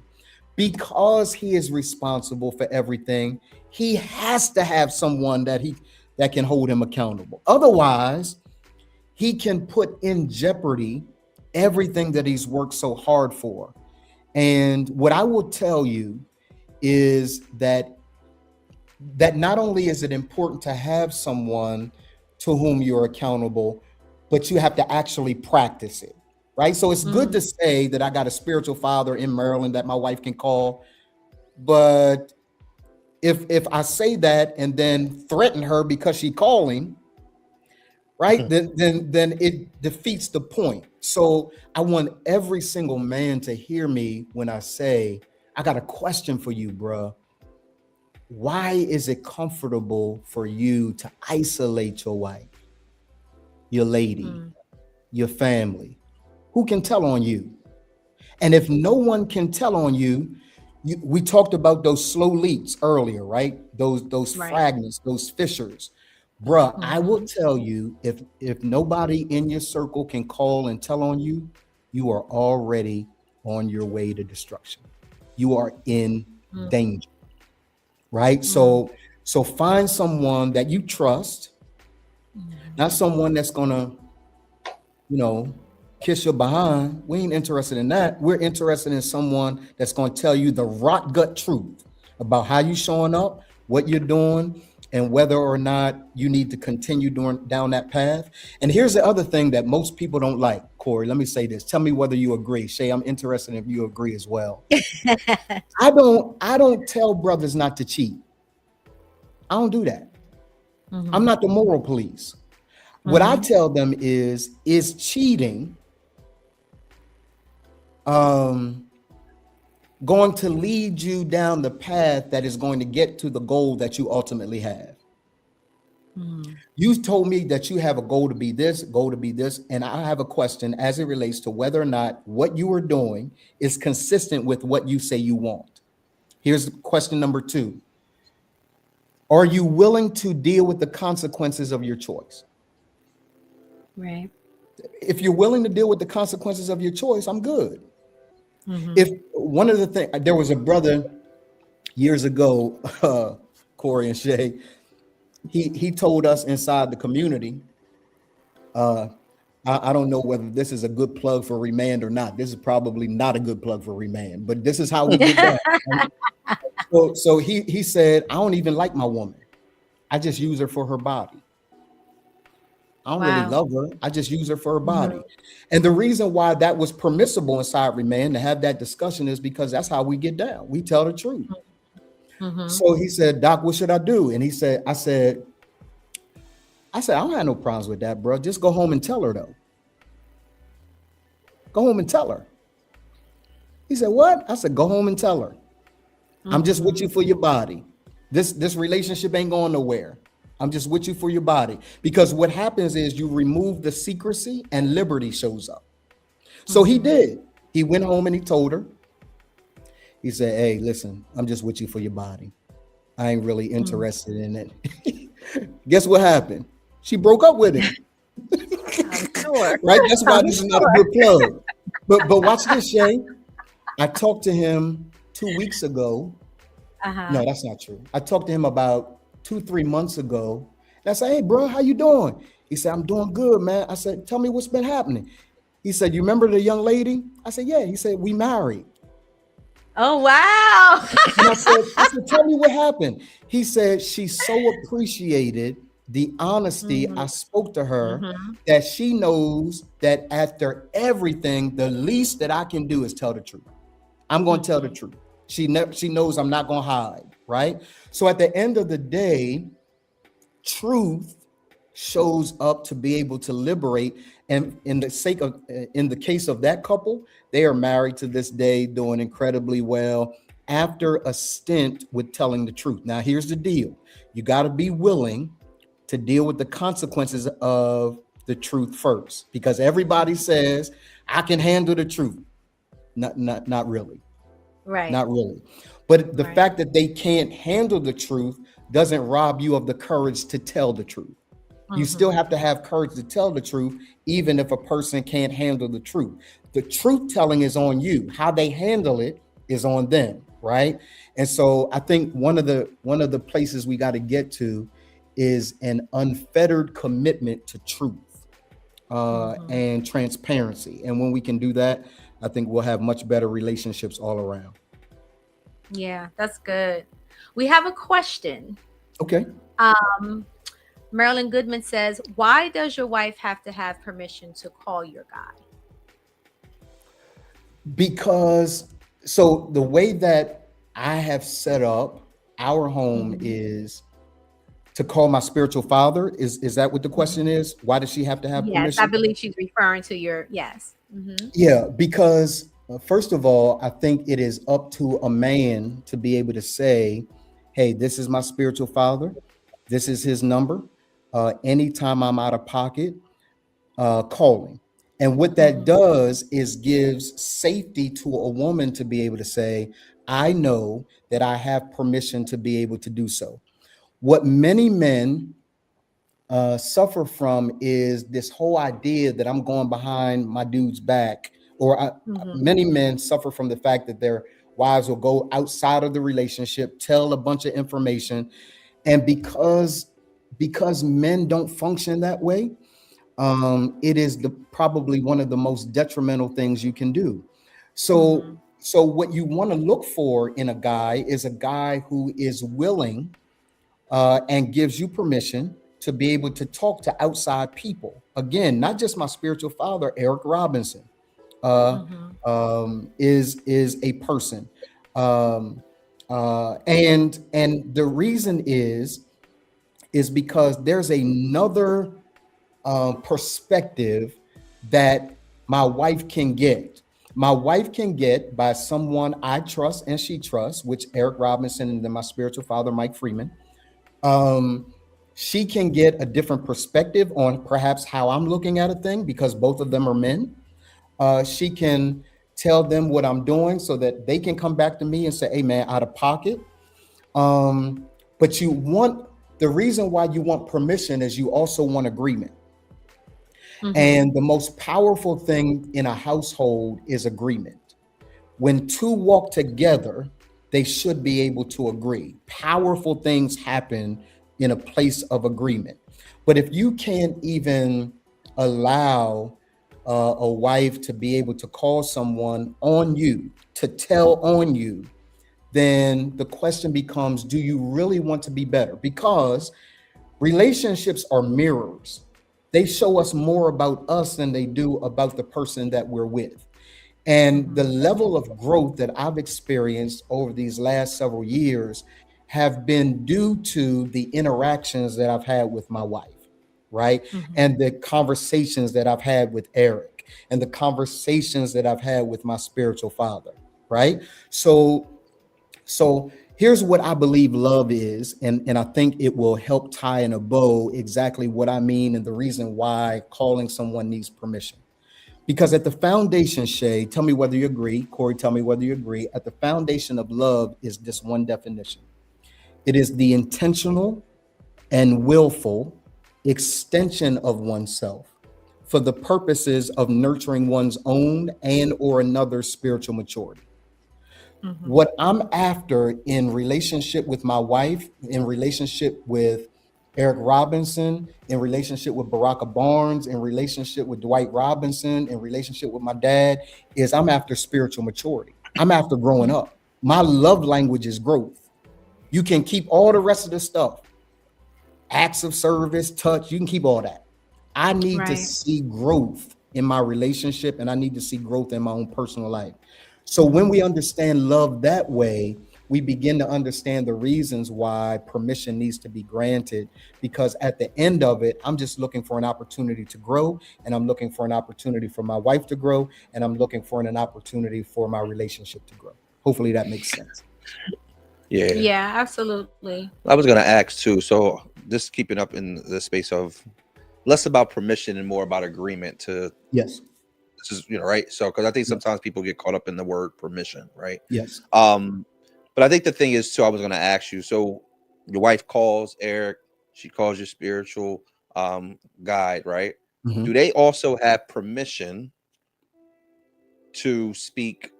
Because he is responsible for everything, he has to have someone that can hold him accountable. Otherwise, he can put in jeopardy everything that he's worked so hard for. And what I will tell you is that not only is it important to have someone to whom you're accountable, but you have to actually practice it, right? So it's good to say that I got a spiritual father in Maryland that my wife can call, but if I say that and then threaten her because she calling, right, then it defeats the point. So I want every single man to hear me when I say, I got a question for you, bruh. Why is it comfortable for you to isolate your wife, your lady, your family? Who can tell on you? And if no one can tell on you, we talked about those slow leaks earlier, right? Those fragments, those fissures. Bruh, I will tell you, if nobody in your circle can call and tell on you, you are already on your way to destruction. You are in danger, right? So find someone that you trust, not someone that's gonna, kiss your behind. We ain't interested in that. We're interested in someone that's gonna tell you the rot gut truth about how you showing up, what you're doing, and whether or not you need to continue down that path. And here's the other thing that most people don't like, Corey. Let me say this. Tell me whether you agree. Shay, I'm interested if you agree as well. I don't tell brothers not to cheat. I don't do that. I'm not the moral police. What I tell them is cheating going to lead you down the path that is going to get to the goal that you ultimately have. You told me that you have a goal to be this, and I have a question as it relates to whether or not what you are doing is consistent with what you say you want. Here's question number 2. Are you willing to deal with the consequences of your choice? Right. If you're willing to deal with the consequences of your choice, I'm good. If one of the things, there was a brother years ago, Corey and Shay, he told us inside the community, I don't know whether this is a good plug for Remanned or not. This is probably not a good plug for Remanned, but this is how we get down. So he said, I don't even like my woman. I just use her for her body. I don't really love her. I just use her for her body. And the reason why that was permissible inside Remanned to have that discussion is because that's how we get down. We tell the truth. So he said, Doc, what should I do? And I said, I don't have no problems with that, bro. Just go home and tell her though. Go home and tell her. He said, what? I said, go home and tell her. I'm just with you for your body. This relationship ain't going nowhere. I'm just with you for your body. Because what happens is you remove the secrecy and liberty shows up. So he did. He went home and he told her. He said, hey, listen, I'm just with you for your body. I ain't really interested in it. Guess what happened? She broke up with him. I'm sure. Right? That's why this is not a good plug. But watch this, Shay. I talked to him 2 weeks ago. No, that's not true. I talked to him about 2-3 months ago. And I said, hey, bro, how you doing? He said, I'm doing good, man. I said, tell me what's been happening. He said, you remember the young lady? I said, yeah. He said, we married. Oh, wow. And I said, tell me what happened. He said, she so appreciated the honesty. I spoke to her that she knows that after everything, the least that I can do is tell the truth. I'm going to tell the truth. She knows I'm not going to hide, right? So at the end of the day, truth shows up to be able to liberate. And in the case of that couple, they are married to this day, doing incredibly well after a stint with telling the truth. Now, here's the deal. You got to be willing to deal with the consequences of the truth first, because everybody says, I can handle the truth. Not really. Right. Not really. But the fact that they can't handle the truth doesn't rob you of the courage to tell the truth. You still have to have courage to tell the truth, even if a person can't handle the truth. The truth telling is on you. How they handle it is on them, right? And so I think one of the places we got to get to is an unfettered commitment to truth and transparency. And when we can do that, I think we'll have much better relationships all around. Yeah, that's good. We have a question. Okay. Marilyn Goodman says, why does your wife have to have permission to call your guy? Because, so the way that I have set up our home is to call my spiritual father. Is that what the question is? Why does she have to have permission? Yes, I believe she's referring to your, yes. Yeah, because first of all, I think it is up to a man to be able to say, hey, this is my spiritual father. This is his number. Anytime I'm out of pocket, call him. And what that does is gives safety to a woman to be able to say, I know that I have permission to be able to do so. What many men suffer from is this whole idea that I'm going behind my dude's back, or many men suffer from the fact that their wives will go outside of the relationship, tell a bunch of information. And because men don't function that way, it is probably one of the most detrimental things you can do. So what you want to look for in a guy is a guy who is willing and gives you permission to be able to talk to outside people. Again, not just my spiritual father, Eric Robinson, is a person. And the reason is because there's another perspective that my wife can get. My wife can get by someone I trust and she trusts, which Eric Robinson, and then my spiritual father, Mike Freeman. She can get a different perspective on perhaps how I'm looking at a thing, because both of them are men. She can tell them what I'm doing so that they can come back to me and say, hey man, out of pocket. But the reason why you want permission is you also want agreement. And the most powerful thing in a household is agreement. When two walk together, they should be able to agree. Powerful things happen in a place of agreement. But if you can't even allow a wife to be able to call someone on you, to tell on you, then the question becomes, do you really want to be better? Because relationships are mirrors. They show us more about us than they do about the person that we're with. And the level of growth that I've experienced over these last several years have been due to the interactions that I've had with my wife, right? And the conversations that I've had with Eric. like and the conversations that I've had with my spiritual father, right? So here's what I believe love is, and I think it will help tie in a bow exactly what I mean and the reason why calling someone needs permission. Because at the foundation, Shay, tell me whether you agree, Corey, tell me whether you agree, at the foundation of love is this one definition. It is the intentional and willful extension of oneself for the purposes of nurturing one's own and or another's spiritual maturity. What I'm after in relationship with my wife, in relationship with Eric Robinson, in relationship with Baraka Barnes, in relationship with Dwight Robinson, in relationship with my dad, is I'm after spiritual maturity. I'm after growing up. My love language is growth. You can keep all the rest of the stuff. Acts of service, touch, you can keep all that. I need to see growth in my relationship, and I need to see growth in my own personal life. So when we understand love that way, we begin to understand the reasons why permission needs to be granted, because at the end of it, I'm just looking for an opportunity to grow, and I'm looking for an opportunity for my wife to grow, and I'm looking for an opportunity for my relationship to grow. Hopefully that makes sense. Yeah, absolutely. I was going to ask too. So just keeping up in the space of less about permission and more about agreement to yes. This is, right. So, because I think sometimes people get caught up in the word permission, right? Yes. But I think the thing is, too, I was going to ask you. So, your wife calls Eric. She calls your spiritual guide, right? Do they also have permission to speak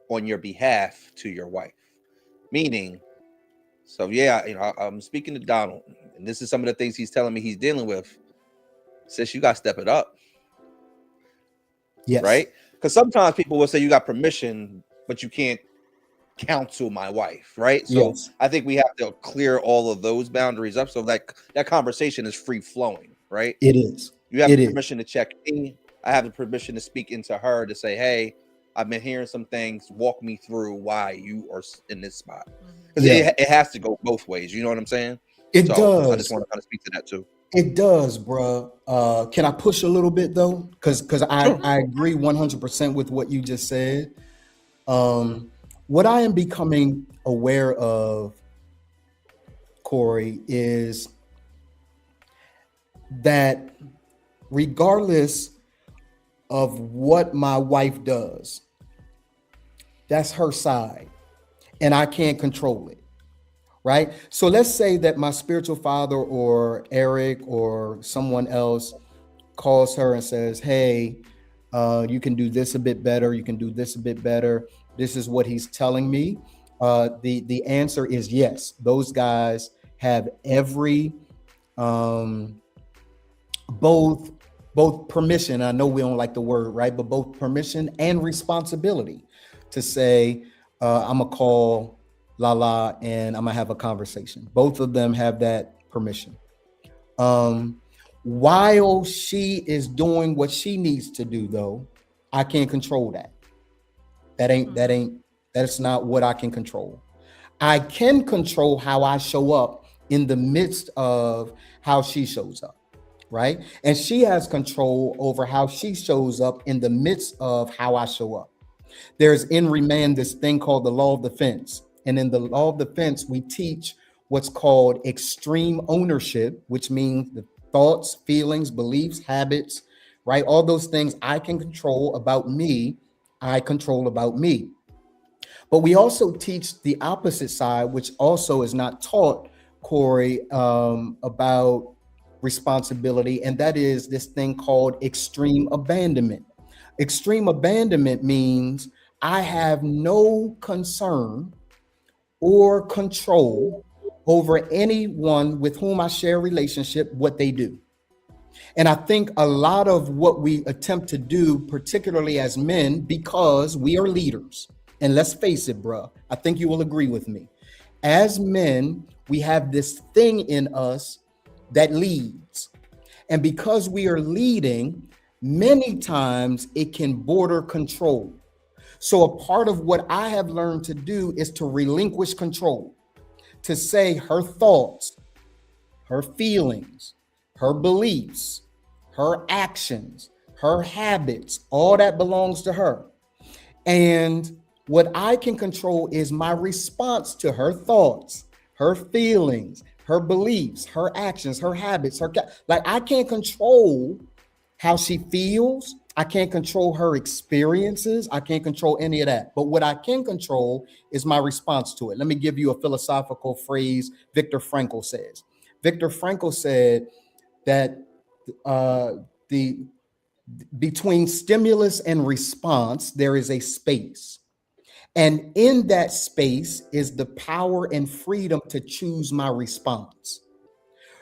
on your behalf to your wife? Meaning, so yeah, I'm speaking to Donald, and this is some of the things he's telling me he's dealing with. Sis, you got to step it up. Yes. Right? Because sometimes people will say you got permission, but you can't counsel my wife, right? So I think we have to clear all of those boundaries up so that conversation is free flowing, right? It is. You have permission to check me. I have the permission to speak into her to say, hey, I've been hearing some things. Walk me through why you are in this spot. Because it has to go both ways. You know what I'm saying? It does. I just want to kind of speak to that too. It does, bro. Can I push a little bit though? Because I agree 100% with what you just said. What I am becoming aware of, Corey, is that regardless of what my wife does, that's her side, and I can't control it. Right? So let's say that my spiritual father or Eric or someone else calls her and says, hey, you can do this a bit better. You can do this a bit better. This is what he's telling me. The answer is yes. Those guys have every both permission. I know we don't like the word, right? But both permission and responsibility to say, I'm gonna call Lala and I'm gonna have a conversation. Both of them have that permission. While she is doing what she needs to do, though, I can't control that. That's not what I can control. I can control how I show up in the midst of how she shows up, right? And she has control over how she shows up in the midst of how I show up. There's in Remanned this thing called the law of defense. And in the law of defense, we teach what's called extreme ownership, which means the thoughts, feelings, beliefs, habits, right? All those things I can control about me, I control about me. But we also teach the opposite side, which also is not taught, Corey, about responsibility. And that is this thing called extreme abandonment. Extreme abandonment means I have no concern or control over anyone with whom I share a relationship, what they do. And I think a lot of what we attempt to do, particularly as men, because we are leaders, and let's face it, bro, I think you will agree with me. As men, we have this thing in us that leads. And because we are leading, many times it can border control. So a part of what I have learned to do is to relinquish control, to say her thoughts, her feelings, her beliefs, her actions, her habits, all that belongs to her. And what I can control is my response to her thoughts, her feelings, her beliefs, her actions, her habits, like I can't control how she feels. I can't control her experiences. I can't control any of that. But what I can control is my response to it. Let me give you a philosophical phrase Viktor Frankl says. Viktor Frankl said that the between stimulus and response, there is a space. And in that space is the power and freedom to choose my response.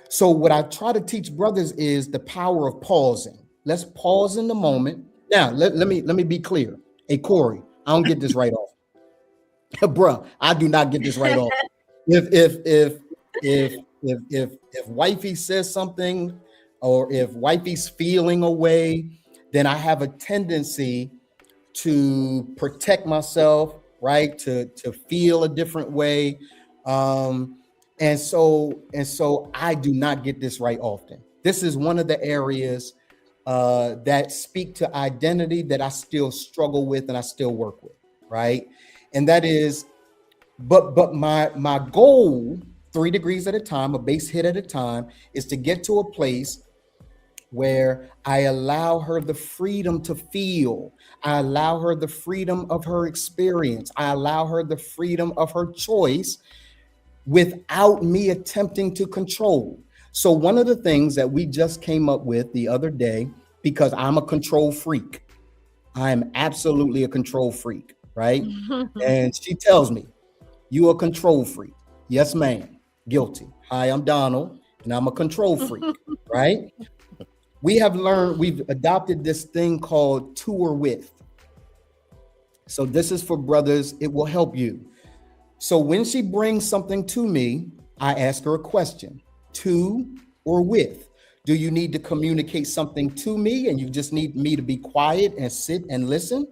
So what I try to teach brothers is the power of pausing. Let's pause in the moment. Now, let me be clear. Hey, Corey, I don't get this right off. Bruh, I do not get this right off. If wifey says something, or if wifey's feeling away, then I have a tendency to protect myself, right? To feel a different way. And so I do not get this right often. This is one of the areas that speak to identity that I still struggle with and I still work with, right? And that is, but my goal, 3 degrees at a time, a base hit at a time, is to get to a place where I allow her the freedom to feel. I allow her the freedom of her experience. I allow her the freedom of her choice without me attempting to control. So one of the things that we just came up with the other day, because I'm a control freak, I am absolutely a control freak, right? And she tells me, you a control freak. Yes, ma'am. Guilty. Hi, I'm Donald, and I'm a control freak, right? We've adopted this thing called tour with. So this is for brothers. It will help you. So when she brings something to me, I ask her a question: to or with? Do you need to communicate something to me and you just need me to be quiet and sit and listen?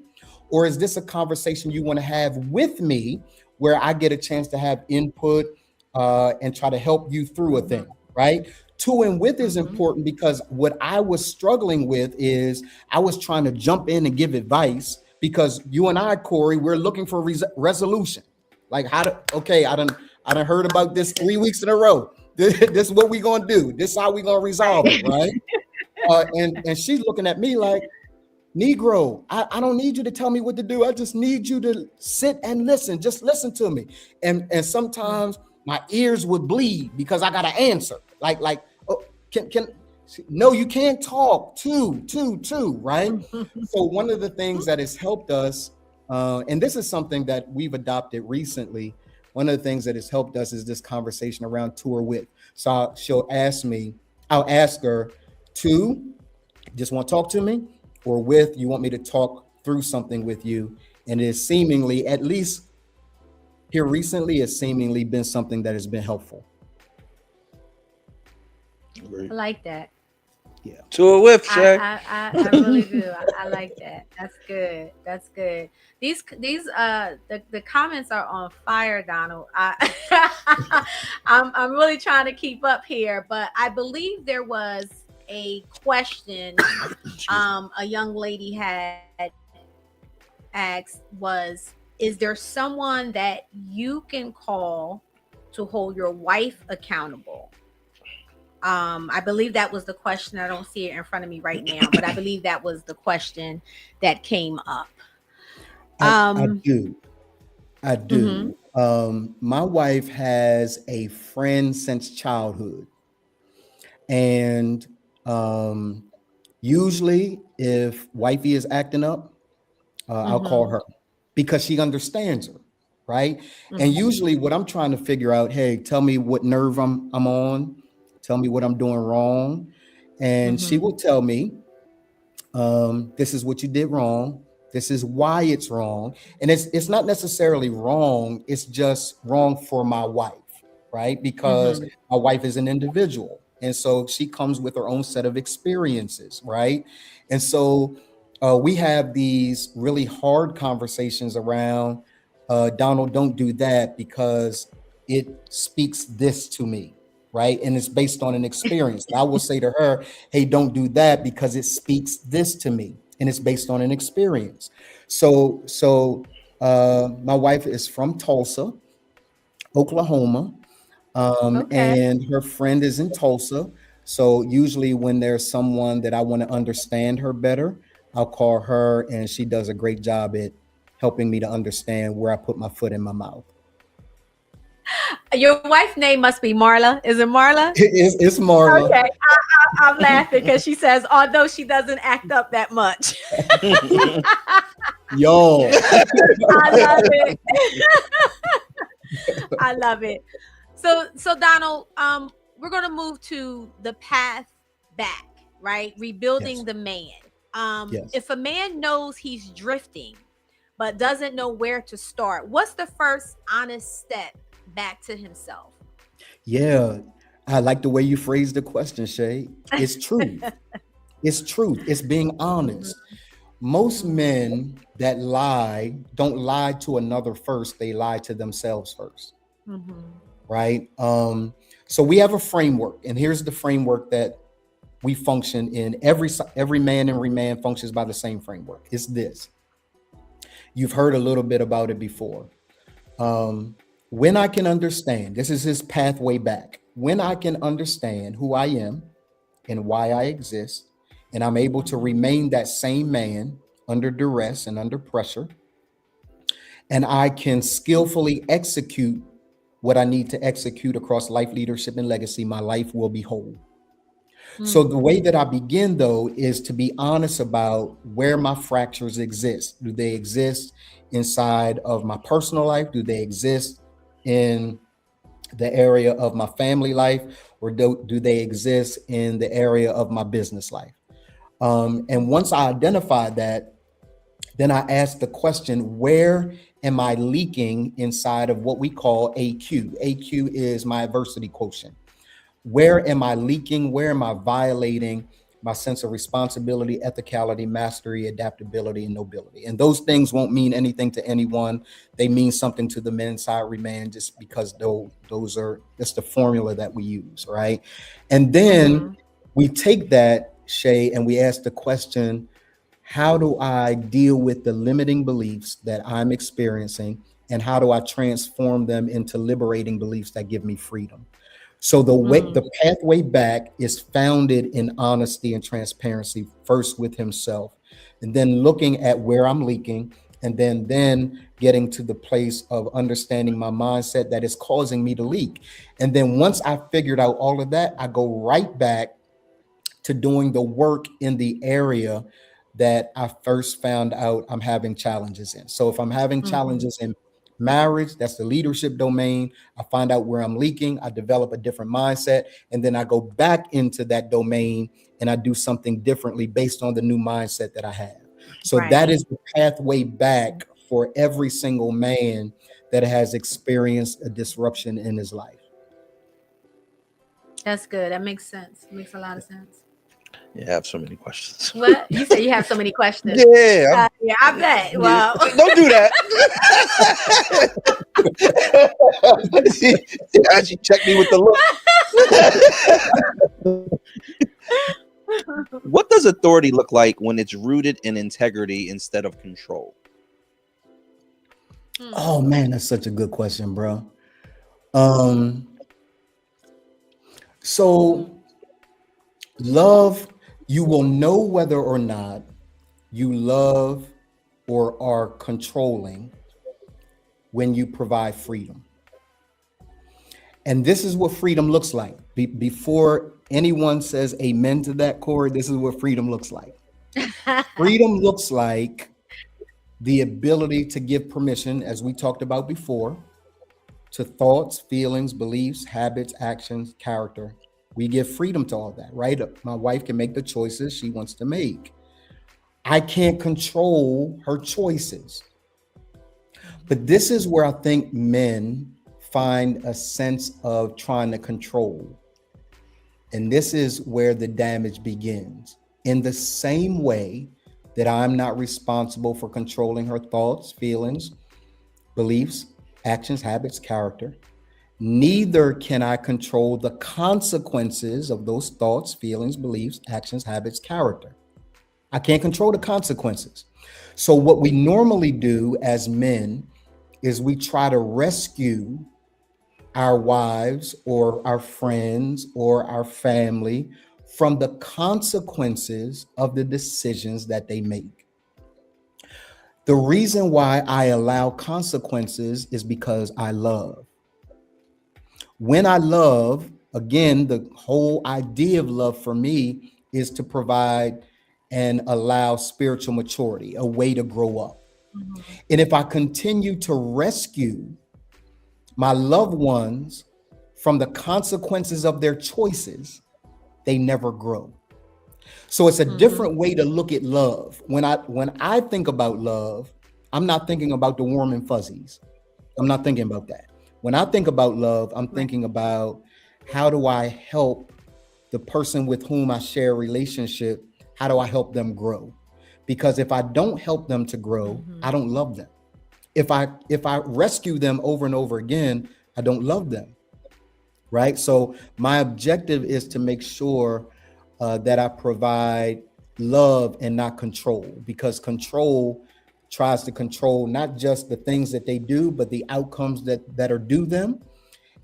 Or is this a conversation you want to have with me where I get a chance to have input and try to help you through a thing, right? To and with is important because what I was struggling with is I was trying to jump in and give advice because you and I, Corey, we're looking for resolution. Like I done heard about this 3 weeks in a row. This is what we gonna do. This is how we gonna resolve it, right? And she's looking at me like, Negro, I don't need you to tell me what to do. I just need you to sit and listen. Just listen to me. And sometimes my ears would bleed because I got to answer. Like, oh, no, you can't talk. Two, right? So one of the things that has helped us, and this is something that we've adopted recently. One of the things that has helped us is this conversation around to or with. So she'll ask me, I'll ask her, to, just want to talk to me, or with, you want me to talk through something with you. And it is seemingly, at least here recently, it's seemingly been something that has been helpful. I like that. Yeah. To or with, Shay. I really do. I like that. That's good. That's good. These the comments are on fire, Donald. I'm really trying to keep up here, but I believe there was a question a young lady had asked was, is there someone that you can call to hold your wife accountable? I believe that was the question. I don't see it in front of me right now, but I believe that was the question that came up. I do. My wife has a friend since childhood. And usually if wifey is acting up, I'll call her because she understands her, right? And usually what I'm trying to figure out, hey, tell me what nerve I'm on. Tell me what I'm doing wrong. And she will tell me, this is what you did wrong. This is why it's wrong. And it's not necessarily wrong. It's just wrong for my wife, right? Because my wife is an individual. And so she comes with her own set of experiences, right? And so we have these really hard conversations around, Donald, don't do that because it speaks this to me. right? And it's based on an experience. I will say to her, hey, don't do that because it speaks this to me. And it's based on an experience. So my wife is from Tulsa, Oklahoma, Okay. and her friend is in Tulsa. So usually when there's someone that I want to understand her better, I'll call her, and she does a great job at helping me to understand where I put my foot in my mouth. Your wife's name must be Marla. Is it Marla? It's Marla. Okay. I'm laughing because she says, although she doesn't act up that much. Yo. I love it. I love it. So Donald, we're gonna move to the path back, right? Rebuilding Yes. the man. Yes. If a man knows he's drifting but doesn't know where to start, what's the first honest step back to himself? Yeah. I like the way you phrased the question, Shay. It's truth. It's truth. It's being honest. Most men that lie don't lie to another first. They lie to themselves first. Right. So we have a framework, and here's the framework that we function in. Every man in Remanned functions by the same framework. It's this. You've heard a little bit about it before. When I can understand, this is his pathway back. When I can understand who I am and why I exist, and I'm able to remain that same man under duress and under pressure, and I can skillfully execute what I need to execute across life, leadership, and legacy, my life will be whole. So the way that I begin, though, is to be honest about where my fractures exist. Do they exist inside of my personal life? Do they exist in the area of my family life? Or do they exist in the area of my business life? And once I identify that, then I ask the question, where am I leaking inside of what we call AQ? AQ is my adversity quotient. Where am I leaking? Where am I violating my sense of responsibility, ethicality, mastery, adaptability, and nobility? And those things won't mean anything to anyone. They mean something to the men inside Remanned, just because those are just the formula that we use, right? And then we take that, Shay, and we ask the question, how do I deal with the limiting beliefs that I'm experiencing, and how do I transform them into liberating beliefs that give me freedom? So the pathway back is founded in honesty and transparency, first with himself, and then looking at where I'm leaking, and then getting to the place of understanding my mindset that is causing me to leak. And then once I figured out all of that, I go right back to doing the work in the area that I first found out I'm having challenges in. So if I'm having challenges in marriage, that's the leadership domain. I find out where I'm leaking. I develop a different mindset, and then I go back into that domain and I do something differently based on the new mindset that I have. So that is the pathway back for every single man that has experienced a disruption in his life. That's good. That makes sense. It makes a lot of sense. You have so many questions. What? You say you have so many questions. Yeah. Yeah, I bet. Well, Don't do that. She checked me with the look. What does authority look like when it's rooted in integrity instead of control? Oh man, that's such a good question, bro. So love, you will know whether or not you love or are controlling when you provide freedom. And this is what freedom looks like. Before anyone says amen to that, Corey, this is what freedom looks like. Freedom looks like the ability to give permission, as we talked about before, to thoughts, feelings, beliefs, habits, actions, character. We give freedom to all that, right? My wife can make the choices she wants to make. I can't control her choices. But this is where I think men find a sense of trying to control. And this is where the damage begins. In the same way that I'm not responsible for controlling her thoughts, feelings, beliefs, actions, habits, character, Neither can I control the consequences of those thoughts, feelings, beliefs, actions, habits, character. I can't control the consequences. So what we normally do as men is we try to rescue our wives or our friends or our family from the consequences of the decisions that they make. The reason why I allow consequences is because I love. When I love, again, the whole idea of love for me is to provide and allow spiritual maturity, a way to grow up. And if I continue to rescue my loved ones from the consequences of their choices, they never grow. So it's a different way to look at love. When I think about love, I'm not thinking about the warm and fuzzies. I'm not thinking about that. When I think about love, I'm thinking about how do I help the person with whom I share a relationship? How do I help them grow? Because if I don't help them to grow, I don't love them. If I rescue them over and over again, I don't love them. Right? So my objective is to make sure that I provide love and not control, because control tries to control not just the things that they do, but the outcomes that are due them.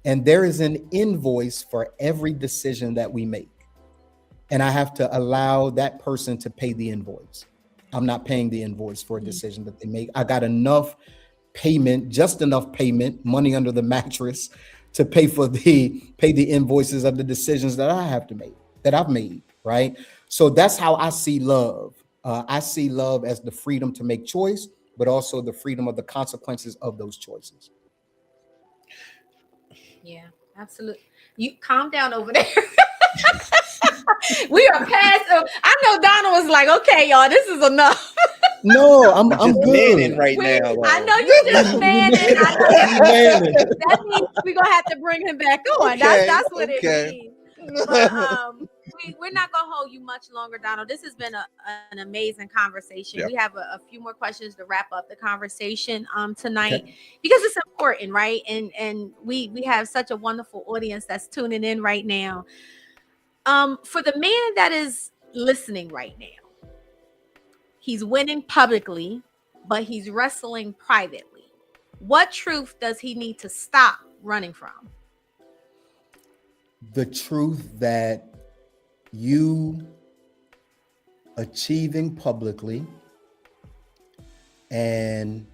And there is an invoice for every decision that we make. And I have to allow that person to pay the invoice. I'm not paying the invoice for a decision that they make. I got enough payment, just enough payment, money under the mattress to pay the invoices of the decisions that I have to make, that I've made, right? So that's how I see love. I see love as the freedom to make choice, but also the freedom of the consequences of those choices. Yeah, absolutely. You calm down over there. We are past. I know Donald was like, "Okay, y'all, this is enough." No, I'm good right now. I know you're just manning. That means we're gonna have to bring him back on. Okay, That's what it means. But we're not gonna hold you much longer, Donald. This has been an amazing conversation. Yep. We have a few more questions to wrap up the conversation tonight, because it's important, right? And we have such a wonderful audience that's tuning in right now. For the man that is listening right now, he's winning publicly, but he's wrestling privately. What truth does he need to stop running from? The truth that you achieving publicly and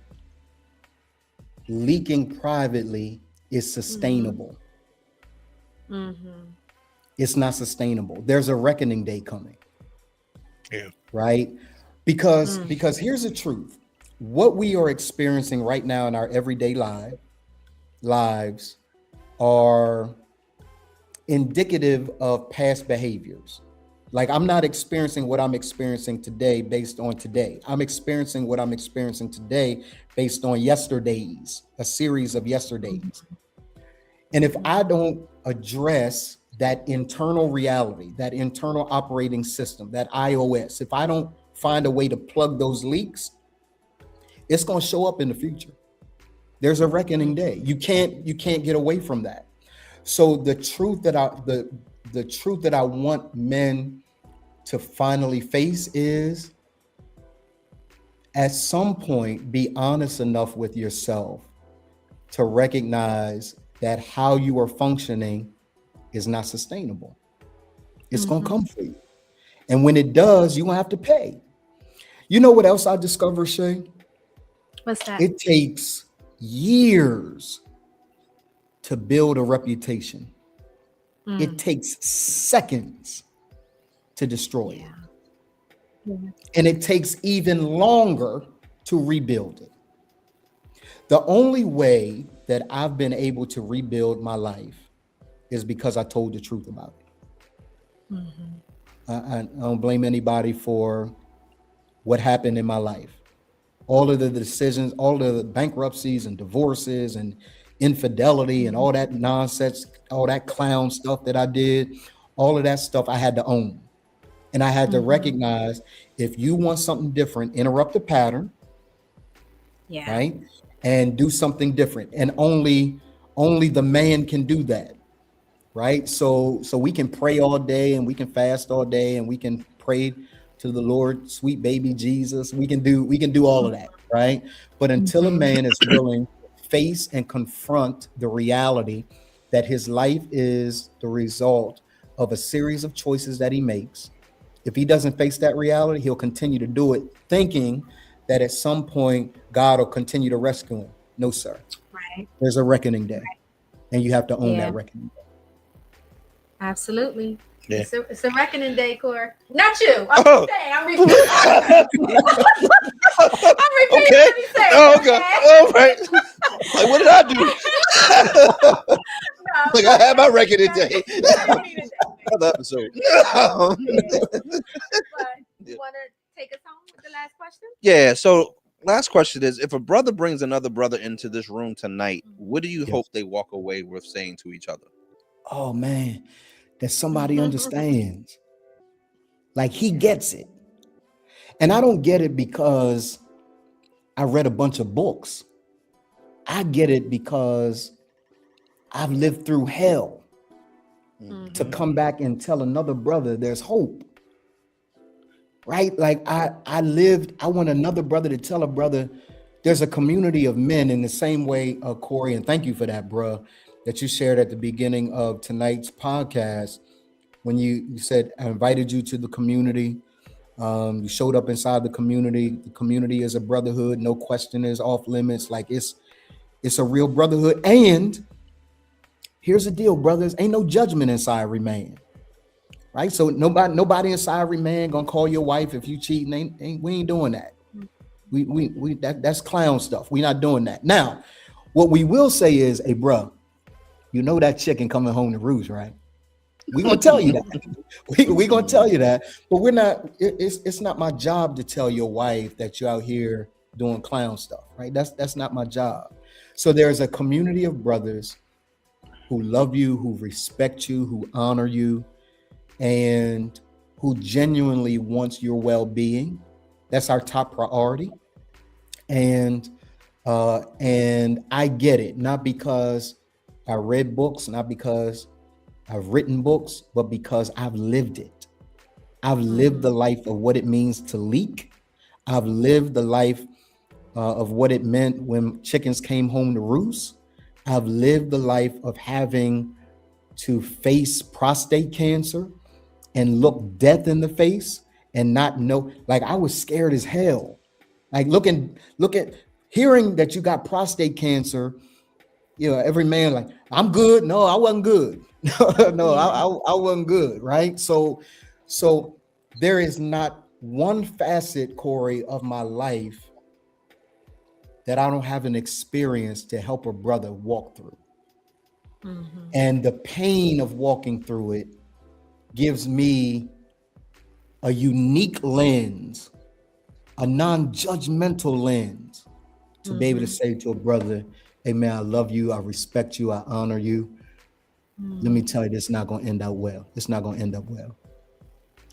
leaking privately is sustainable. It's not sustainable. There's a reckoning day coming. Yeah. Right? Because here's the truth. What we are experiencing right now in our everyday lives are indicative of past behaviors. Like, I'm not experiencing what I'm experiencing today based on today. I'm experiencing what I'm experiencing today based on yesterdays, a series of yesterdays. And if I don't address that internal reality, that internal operating system, that iOS, if I don't find a way to plug those leaks, it's going to show up in the future. There's a reckoning day. You can't get away from that. So the truth that I want men to finally face is, at some point, be honest enough with yourself to recognize that how you are functioning is not sustainable. It's going to come for you. And when it does, you're going to have to pay. You know what else I discovered, Shay? What's that? It takes years to build a reputation. It takes seconds to destroy it. And it takes even longer to rebuild it. The only way that I've been able to rebuild my life is because I told the truth about it. I don't blame anybody for what happened in my life. All of the decisions, all of the bankruptcies and divorces and infidelity and all that nonsense, all that clown stuff that I did, all of that stuff I had to own. And I had to recognize, if you want something different, interrupt the pattern, right? And do something different. And only Only the man can do that, right? So we can pray all day and we can fast all day and we can pray to the Lord, sweet baby Jesus. We can do all of that, right? But until a man is willing to face and confront the reality that his life is the result of a series of choices that he makes, if he doesn't face that reality, he'll continue to do it, thinking that at some point God will continue to rescue him. No, sir. Right. There's a reckoning day, and you have to own Yeah. that reckoning day. Absolutely. Yeah. It's a reckoning day, Core. Not you. I'm Oh. saying. I'm repeating. I'm repeating Okay. what he said. Oh, okay. All right. Like, what did I do? No, Like, I had my record I today. repeated that. Another episode. But you want to take us home with the last question? Yeah. So, last question is: if a brother brings another brother into this room tonight, what do you hope they walk away with saying to each other? Oh man, that somebody understands. Like he gets it. And I don't get it because I read a bunch of books. I get it because I've lived through hell to come back and tell another brother there's hope. Right? Like I want another brother to tell a brother there's a community of men in the same way, Corey, and thank you for that, bro, that you shared at the beginning of tonight's podcast when you said, I invited you to the community. You showed up inside the community. The community is a brotherhood. No question is off limits. Like it's a real brotherhood. And here's the deal, brothers. Ain't no judgment inside Remanned. Right? So nobody inside Remanned gonna call your wife if you cheating. We ain't doing that. That's clown stuff. We're not doing that. Now, what we will say is, hey, bro, you know that chicken coming home to roost, right? We're gonna tell you that. We're gonna tell you that, but we're not. It's not my job to tell your wife that you're out here doing clown stuff, right? That's not my job. So there's a community of brothers who love you, who respect you, who honor you, and who genuinely wants your well-being. That's our top priority. And I get it, not because I read books, not because I've written books, but because I've lived it. I've lived the life of what it means to leak. I've lived the life of what it meant when chickens came home to roost. I've lived the life of having to face prostate cancer and look death in the face and not know. Like I was scared as hell. Like look at hearing that you got prostate cancer. You know, every man like, I'm good. No, I wasn't good. No, I wasn't good. Right. So there is not one facet, Corey, of my life that I don't have an experience to help a brother walk through. And the pain of walking through it gives me a unique lens, a non-judgmental lens to be able to say to a brother, hey man, I love you, I respect you, I honor you. Let me tell you, this is not going to end up well. It's not going to end up well.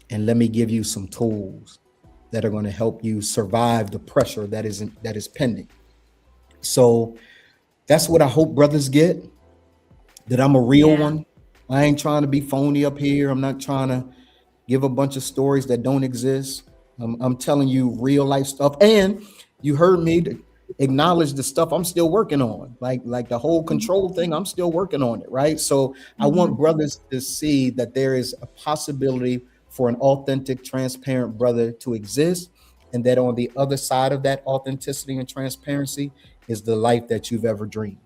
And let me give you some tools that are going to help you survive the pressure that is pending. So that's what I hope brothers get, that I'm a real one. I ain't trying to be phony up here. I'm not trying to give a bunch of stories that don't exist. I'm telling you real life stuff. And you heard me acknowledge the stuff I'm still working on, like the whole control thing. I'm still working on it, right? So I want brothers to see that there is a possibility for an authentic, transparent brother to exist, and that on the other side of that authenticity and transparency is the life that you've ever dreamed.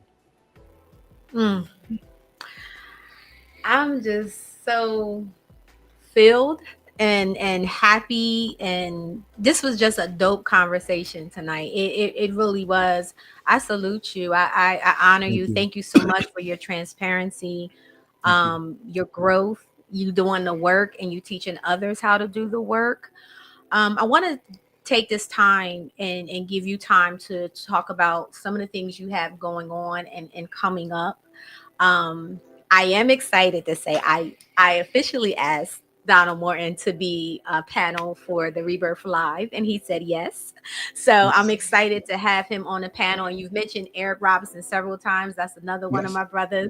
I'm just so filled and happy, and this was just a dope conversation tonight. It really was. I salute you. I honor you. Thank you so much for your transparency, your growth, you doing the work, and you teaching others how to do the work. I want to take this time and give you time to talk about some of the things you have going on and coming up. I am excited to say I officially asked Donald Morton to be a panel for the Rebirth Live, and he said yes. So I'm excited to have him on the panel. And you've mentioned Eric Robinson several times. That's another one of my brothers,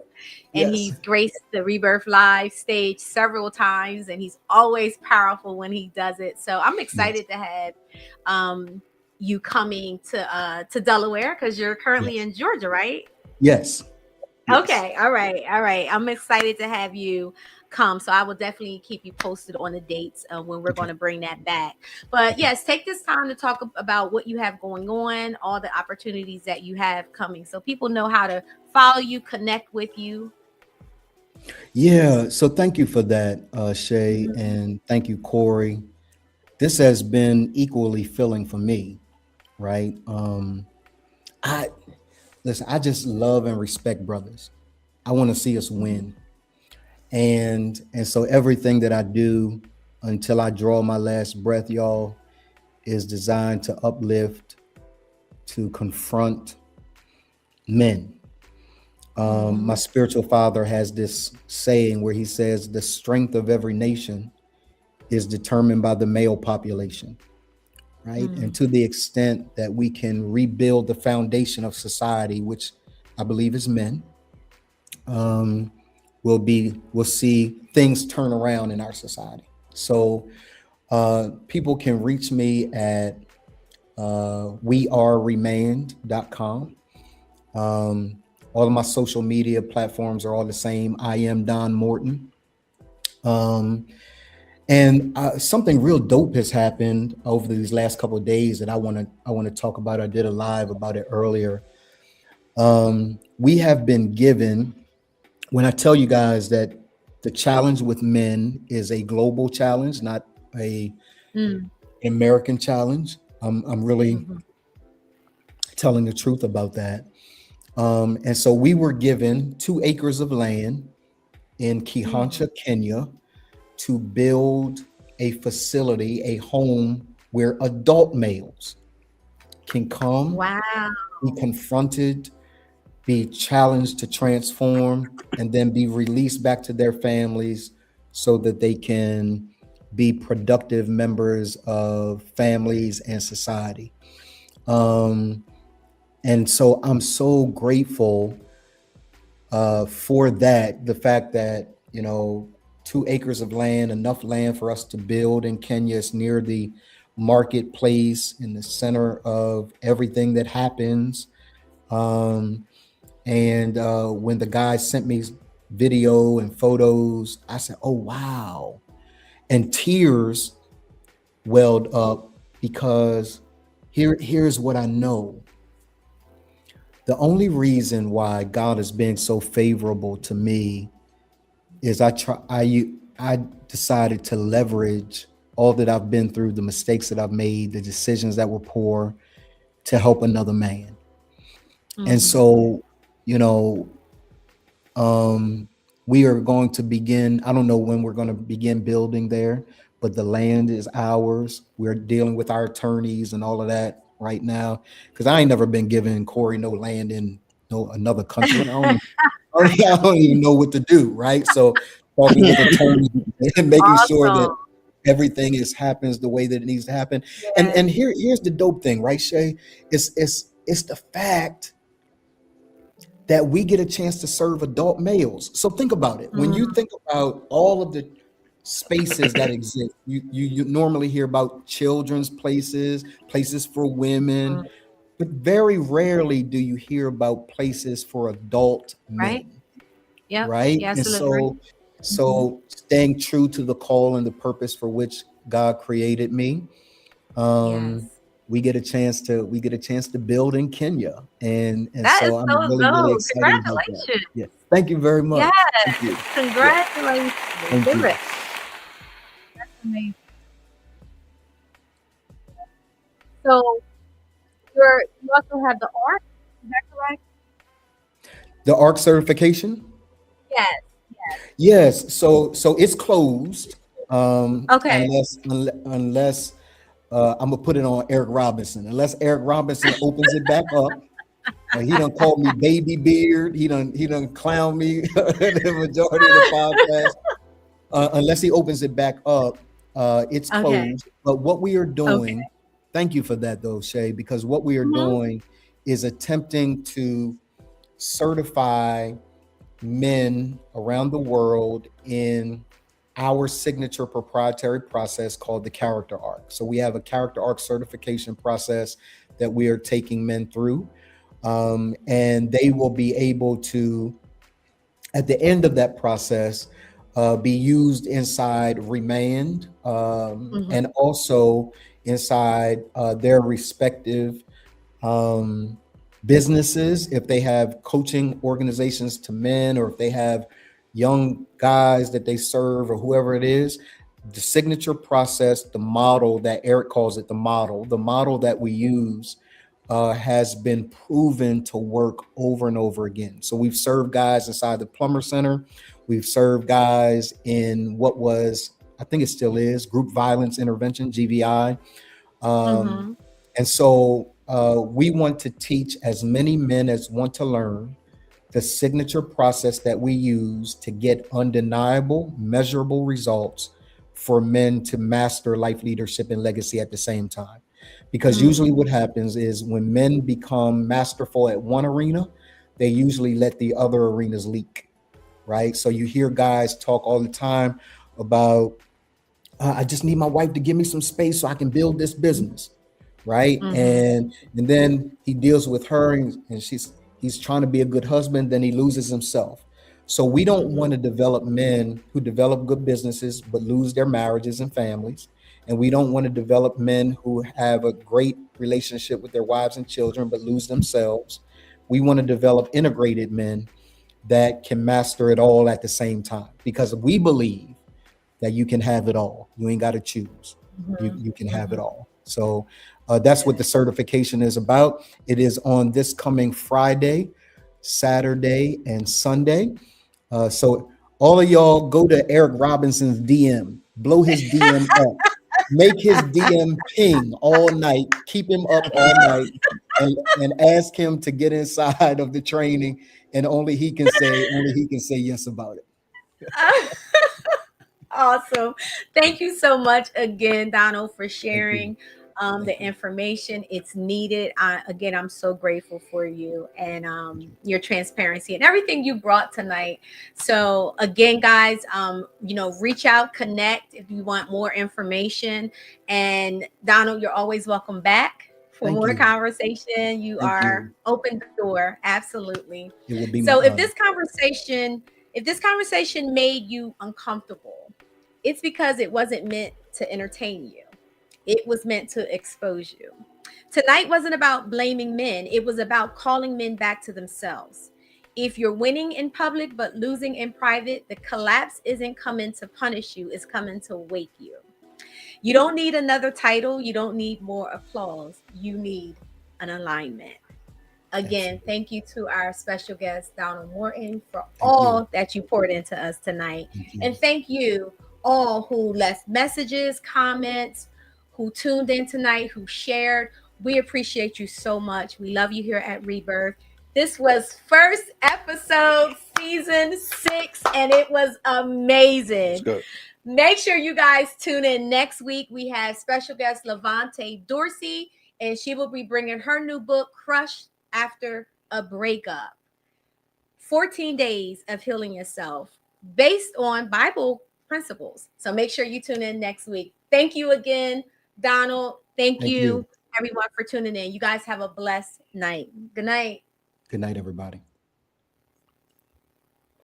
and he's graced the Rebirth Live stage several times, and he's always powerful when he does it. So I'm excited to have you coming to Delaware, because you're currently in Georgia, right? Yes. Okay. All right. I'm excited to have you come. So I will definitely keep you posted on the dates when we're going to bring that back. But yes, take this time to talk about what you have going on, all the opportunities that you have coming, so people know how to follow you, connect with you. Yeah. So thank you for that, Shay. And thank you, Corey. This has been equally filling for me. Right. I just love and respect brothers. I want to see us win. And so everything that I do until I draw my last breath, y'all, is designed to uplift, to confront men. My spiritual father has this saying where he says the strength of every nation is determined by the male population. Right. And to the extent that we can rebuild the foundation of society, which I believe is men, we'll see things turn around in our society. So people can reach me at wearemanned.com. All of my social media platforms are all the same. I am Don Morton. And something real dope has happened over these last couple of days that I want to talk about. I did a live about it earlier. We have been given, when I tell you guys that the challenge with men is a global challenge, not a American challenge. I'm really telling the truth about that. And so we were given 2 acres of land in Kihancha, Kenya, to build a facility, a home where adult males can come, be confronted, be challenged to transform, and then be released back to their families so that they can be productive members of families and society. And so I'm so grateful for that, the fact that, 2 acres of land, enough land for us to build in Kenya. It's near the marketplace, in the center of everything that happens. And when the guy sent me video and photos, I said, oh, wow. And tears welled up, because here's what I know. The only reason why God has been so favorable to me is I decided to leverage all that I've been through, the mistakes that I've made, the decisions that were poor, to help another man. And so, we are going to begin, I don't know when we're going to begin building there, but the land is ours. We're dealing with our attorneys and all of that right now, because I ain't never been giving Corey no land in another country. I don't even know what to do, right? So talking with attorneys and making sure that everything happens the way that it needs to happen. Yeah. And here's the dope thing, right, Shay? It's the fact that we get a chance to serve adult males. So think about it. When you think about all of the spaces that exist, you normally hear about children's places for women, but very rarely do you hear about places for adult men. Yeah. Right. Yes, and so staying true to the call and the purpose for which God created me. We get a chance to build in Kenya. And so I'm really excited about that. Yeah. Thank you very much. Yes. Thank you. Congratulations. Thank you. That's amazing. So you also have the ARC, is that correct? The ARC certification? Yes. So it's closed. Okay. Unless I'm gonna put it on Eric Robinson. Unless Eric Robinson opens it back up. He done called me baby beard. He done clown me the majority of the podcast. unless he opens it back up, it's closed. But what we are doing, thank you for that though, Shay, because what we are doing is attempting to certify men around the world in our signature proprietary process called the character arc. So we have a character arc certification process that we are taking men through. And they will be able to, at the end of that process, be used inside Remanned, and also inside their respective businesses. If they have coaching organizations to men, or if they have young guys that they serve, or whoever it is, the signature process, the model that Eric calls it, the model that we use has been proven to work over and over again. So we've served guys inside the Plumber Center. We've served guys in what was, I think it still is, group violence intervention, GVI. And so we want to teach as many men as want to learn the signature process that we use to get undeniable, measurable results for men to master life, leadership, and legacy at the same time. Because usually what happens is when men become masterful at one arena, they usually let the other arenas leak, right? So you hear guys talk all the time about, I just need my wife to give me some space so I can build this business, right? And then he deals with her and he's trying to be a good husband, then he loses himself. So we don't want to develop men who develop good businesses but lose their marriages and families. And we don't want to develop men who have a great relationship with their wives and children but lose themselves. We want to develop integrated men that can master it all at the same time, because we believe that you can have it all. You ain't got to choose. You can have it all. So that's what the certification is about. It is on this coming Friday, Saturday, and Sunday. So all of y'all go to Eric Robinson's DM, blow his DM up, make his DM ping all night, keep him up all night, and ask him to get inside of the training. And only he can say yes about it. Awesome. Thank you so much again, Donald, for sharing the information. It's needed. Again, I'm so grateful for you and your transparency and everything you brought tonight. So again, guys, reach out, connect if you want more information. And Donald, you're always welcome back for more conversation. You are open door. Absolutely. It will be so if this conversation made you uncomfortable, it's because it wasn't meant to entertain you. It was meant to expose you. Tonight wasn't about blaming men. It was about calling men back to themselves. If you're winning in public but losing in private, the collapse isn't coming to punish you. It's coming to wake you. You don't need another title. You don't need more applause. You need an alignment. Again, thank you to our special guest, Donald Morton, for all that you poured into us tonight. And thank you all who left messages, comments, who tuned in tonight, who shared. We appreciate you so much. We love you here at Rebirth. This was first episode, season 6, and it was amazing. Make sure you guys tune in next week. We have special guest Levante Dorsey, and she will be bringing her new book, Crushed After a Breakup. 14 days of healing yourself based on Bible principles. So make sure you tune in next week. Thank you again, Donald. Thank you, everyone, for tuning in. You guys have a blessed night. Good night. Good night, everybody.